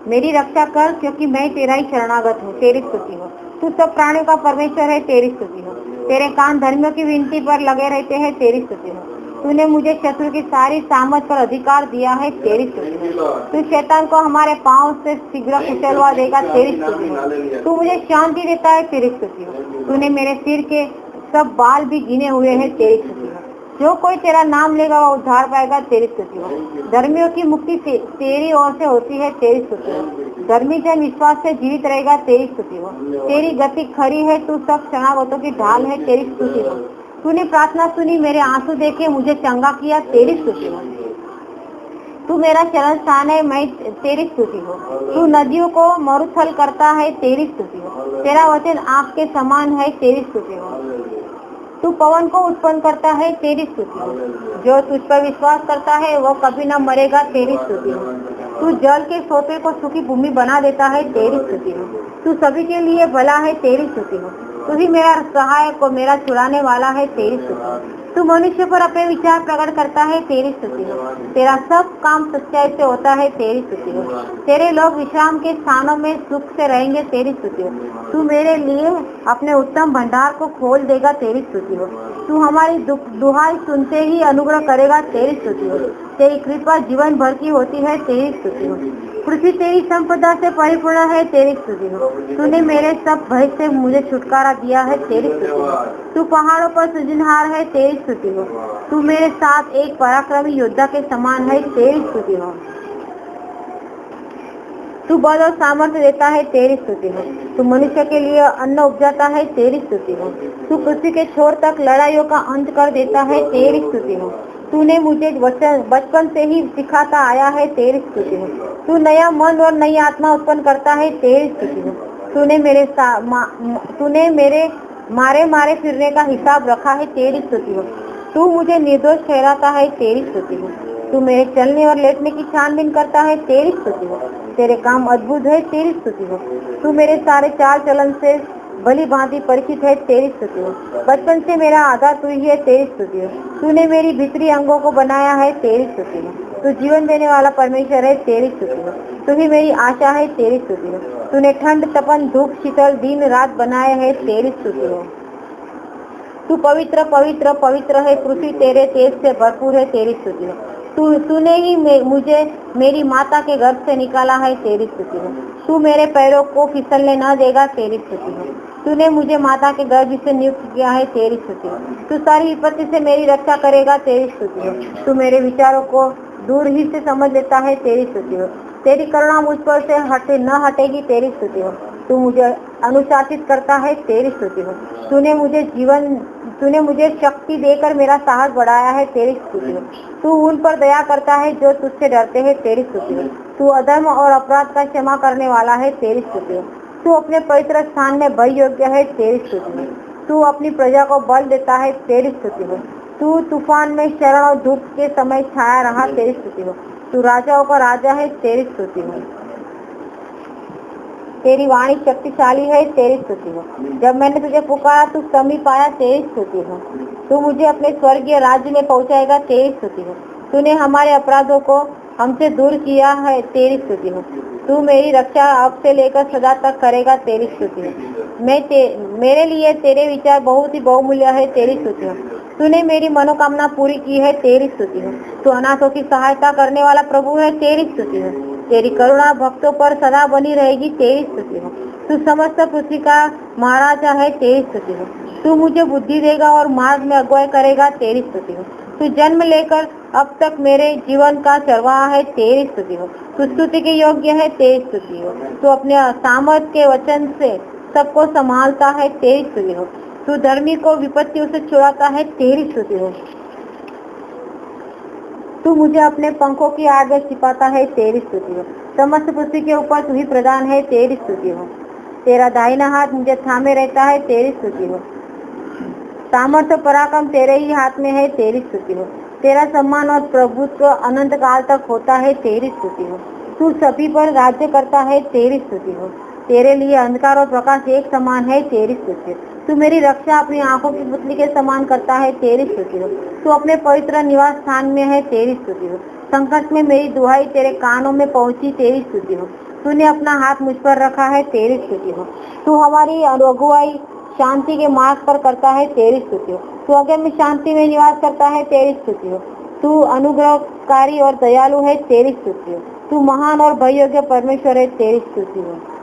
मेरी रक्षा कर क्योंकि मैं तेरा ही शरणागत हूँ, तेरी स्तुति हो। तू सब प्राणियों का परमेश्वर है, तेरी स्तुति हो। तेरे कान धर्मियों की विनती पर लगे रहते हैं, तेरी स्तुति हो। तूने मुझे शत्रु की सारी सामत पर अधिकार दिया है, तेरी स्तुति हो। तू शैतान को हमारे पांव से शीघ्र कुचलवा देगा, तेरी स्तुति हो। तू मुझे शांति देता है, तेरी स्तुति हो। तूने मेरे सिर के सब बाल भी गिने हुए हैं, तेरी स्तुति हो। जो कोई तेरा नाम लेगा वह उद्धार पाएगा, तेरी स्तुति हो। धर्मियों की मुक्ति तेरी ओर से होती है, तेरी स्तुति हो। धर्मी जन विश्वास से जीवित रहेगा, तेरी स्तुति हो। तेरी गति खरी है, तू सब शरणागतों की ढाल है, तेरी स्तुति हो। तूने प्रार्थना सुनी, मेरे आंसू देखे मुझे चंगा किया, तेरी स्तुति हो। तू मेरा शरण स्थान है, मैं तेरी स्तुति हो। तू नदियों को मरुथल करता है, तेरी स्तुति हो। तेरा वचन आग के समान है, तेरी स्तुति हो। तू पवन को उत्पन्न करता है, तेरी स्तुति हो। जो तुझ पर विश्वास करता है वह कभी न मरेगा, तेरी स्तुति हो। तू जल के सोते को सूखी भूमि बना देता है, तेरी स्तुति हो। तू सभी के लिए भला है, तेरी स्तुति हो। तू ही मेरा सहायक और मेरा छुड़ाने वाला है, तेरी स्तुति हो। तू मनुष्य पर अपने विचार प्रकट करता है, तेरी स्तुति हो। तेरा सब काम सच्चाई से होता है, तेरी स्तुति हो। तेरे लोग विश्राम के स्थानों में सुख से रहेंगे, तेरी स्तुति हो। तू मेरे लिए अपने उत्तम भंडार को खोल देगा, तेरी स्तुति हो। तू हमारी दुहाई सुनते ही अनुग्रह करेगा, तेरी स्तुति हो। तेरी कृपा जीवन भर की होती है, तेरी स्तुति हो। पृथ्वी तेरी संपदा से परिपूर्ण है, तेरी स्तुति हो। तूने मेरे सब भय से मुझे छुटकारा दिया है, तेरी स्तुति हो। तू पहाड़ों पर सृजनहार है, तेरी स्तुति हो। तू मेरे साथ एक पराक्रमी योद्धा के समान है, तेरी स्तुति हो। तू बल और सामर्थ्य देता है, तेरी स्तुति हो। तू मनुष्य के लिए अन्न उपजाता है, तेरी स्तुति हो। तू पृथ्वी के छोर तक लड़ाइयों का अंत कर देता है, तेरी स्तुति हो। तूने मुझे बचपन से ही सिखाता आया है, तेरी स्तुति हो। तू नया मन और नई आत्मा उत्पन्न करता है, तेरी स्तुति हो। तूने मेरे मारे फिरने का हिसाब रखा है, तेरी स्तुति हो। तू मुझे निर्दोष ठहराता है, तेरी स्तुति हो। तू मेरे चलने और लेटने की छानबीन करता है, तेरी स्तुति हो। तेरे काम अद्भुत है, तेरी स्तुति हो। तू मेरे सारे चाल चलन से भली भांति परिचित है, तेरी स्तुति हो। बचपन से मेरा आधार तू ही है, तेरी स्तुति हो। तूने मेरी भीतरी अंगों को बनाया है, तेरी स्तुति हो। तू जीवन देने वाला परमेश्वर है, तेरी स्तुति हो। तू ही मेरी आशा है, तेरी स्तुति हो। तूने ठंड तपन धूप शीतल दिन रात बनाए है, तेरी स्तुति हो। तू पवित्र पवित्र पवित्र है, पृथ्वी तेरे तेज से भरपूर है, तेरी स्तुति हो। तूने ही मुझे मेरी माता के गर्भ से निकाला है, तेरी स्तुति हो। तू मेरे पैरों को फिसलने न देगा, तेरी स्तुति हो। तूने मुझे माता के गर्भ से नियुक्त किया है, तेरी स्तुति हो। तू सारी विपत्ति से मेरी रक्षा करेगा, तेरी स्तुति हो। तू मेरे विचारों को दूर ही से समझ लेता है, तेरी स्तुति हो। तेरी करुणा मुझ पर से न हटेगी, तेरी स्तुति हो। तू मुझे अनुशासित करता है, तेरी स्तुति हो। तूने मुझे शक्ति देकर मेरा साहस बढ़ाया है, तेरी स्तुति हो। तू उन पर दया करता है जो तुझसे डरते हैं, तेरी स्तुति हो। तू अधर्म और अपराध का क्षमा करने वाला है, तेरी स्तुति हो। तू अपने पवित्र स्थान में भय योग्य है, तेरी स्तुति हो। तू अपनी प्रजा को बल देता है, तेरी स्तुति हो। तू तूफान में शरण और धूप के समय छाया रहा, तेरी स्तुति हो। तू राजाओं का राजा है, तेरी स्तुति हो। तेरी वाणी शक्तिशाली है, तेरी स्तुति हो। जब मैंने तुझे पुकारा तू समीप आया, तेरी स्तुति हो। तू मुझे अपने स्वर्गीय राज्य में पहुंचाएगा, तेरी स्तुति हो। तूने हमारे अपराधों को हमसे दूर किया है, तेरी स्तुति हो। तू मेरी रक्षा अब से लेकर सदा तक करेगा, तेरी स्तुति हो। मेरे लिए तेरे विचार बहुत ही बहुमूल्य है, तेरी स्तुति हो। तूने मेरी मनोकामना पूरी की है, तेरी स्तुति हो। तू अनाथों की सहायता करने वाला प्रभु है, तेरी स्तुति हो। तेरी करुणा भक्तों पर सदा बनी रहेगी, तेरी स्तुति हो। तू समस्त पृथ्वी का महाराजा है, तेरी स्तुति हो। तू मुझे बुद्धि देगा और मार्ग में अगुवाई करेगा, तेरी स्तुति हो। तू जन्म लेकर अब तक मेरे जीवन का चरवाहा है, तेरी स्तुति हो। तू स्तुति के योग्य है, तेरी स्तुति हो। तू अपने सामर्थ के वचन से सबको संभालता है, तेरी स्तुति हो। तू धर्मी को विपत्तियों से छुड़ाता है, तेरी स्तुति हो। तू मुझे अपने पंखों की आड़ में छिपाता है, तेरी स्तुति हो। समस्त पृथ्वी के ऊपर तू ही प्रधान है, तेरी स्तुति हो। तेरा दाहिना हाथ मुझे थामे रहता है, तेरी स्तुति हो। सामर्थ्य पराक्रम तेरे ही हाथ में है, तेरी स्तुति हो। तेरा सम्मान और प्रभुत्व अनंत काल तक होता है, तेरी स्तुति हो। तू सभी पर राज्य करता है, तेरी स्तुति हो। तेरे लिए अंधकार और प्रकाश एक समान है, तेरी स्तुति हो। तू मेरी रक्षा अपनी आंखों की पुतली के समान करता है, तेरी स्तुति हो। तू अपने पवित्र निवास स्थान में है, तेरी स्तुति हो। संकट में मेरी दुहाई तेरे कानों में पहुंची, तेरी स्तुति हो। तूने अपना हाथ मुझ पर रखा है, तेरी स्तुति हो। तू हमारी अगुवाई शांति के मार्ग पर करता है, तेरी स्तुति हो। तू अगर में शांति में निवास करता है, तेरी स्तुति हो। तू अनुग्रहकारी और दयालु है, तेरी स्तुति हो। तू महान और भययोग्य परमेश्वर है, तेरी स्तुति हो।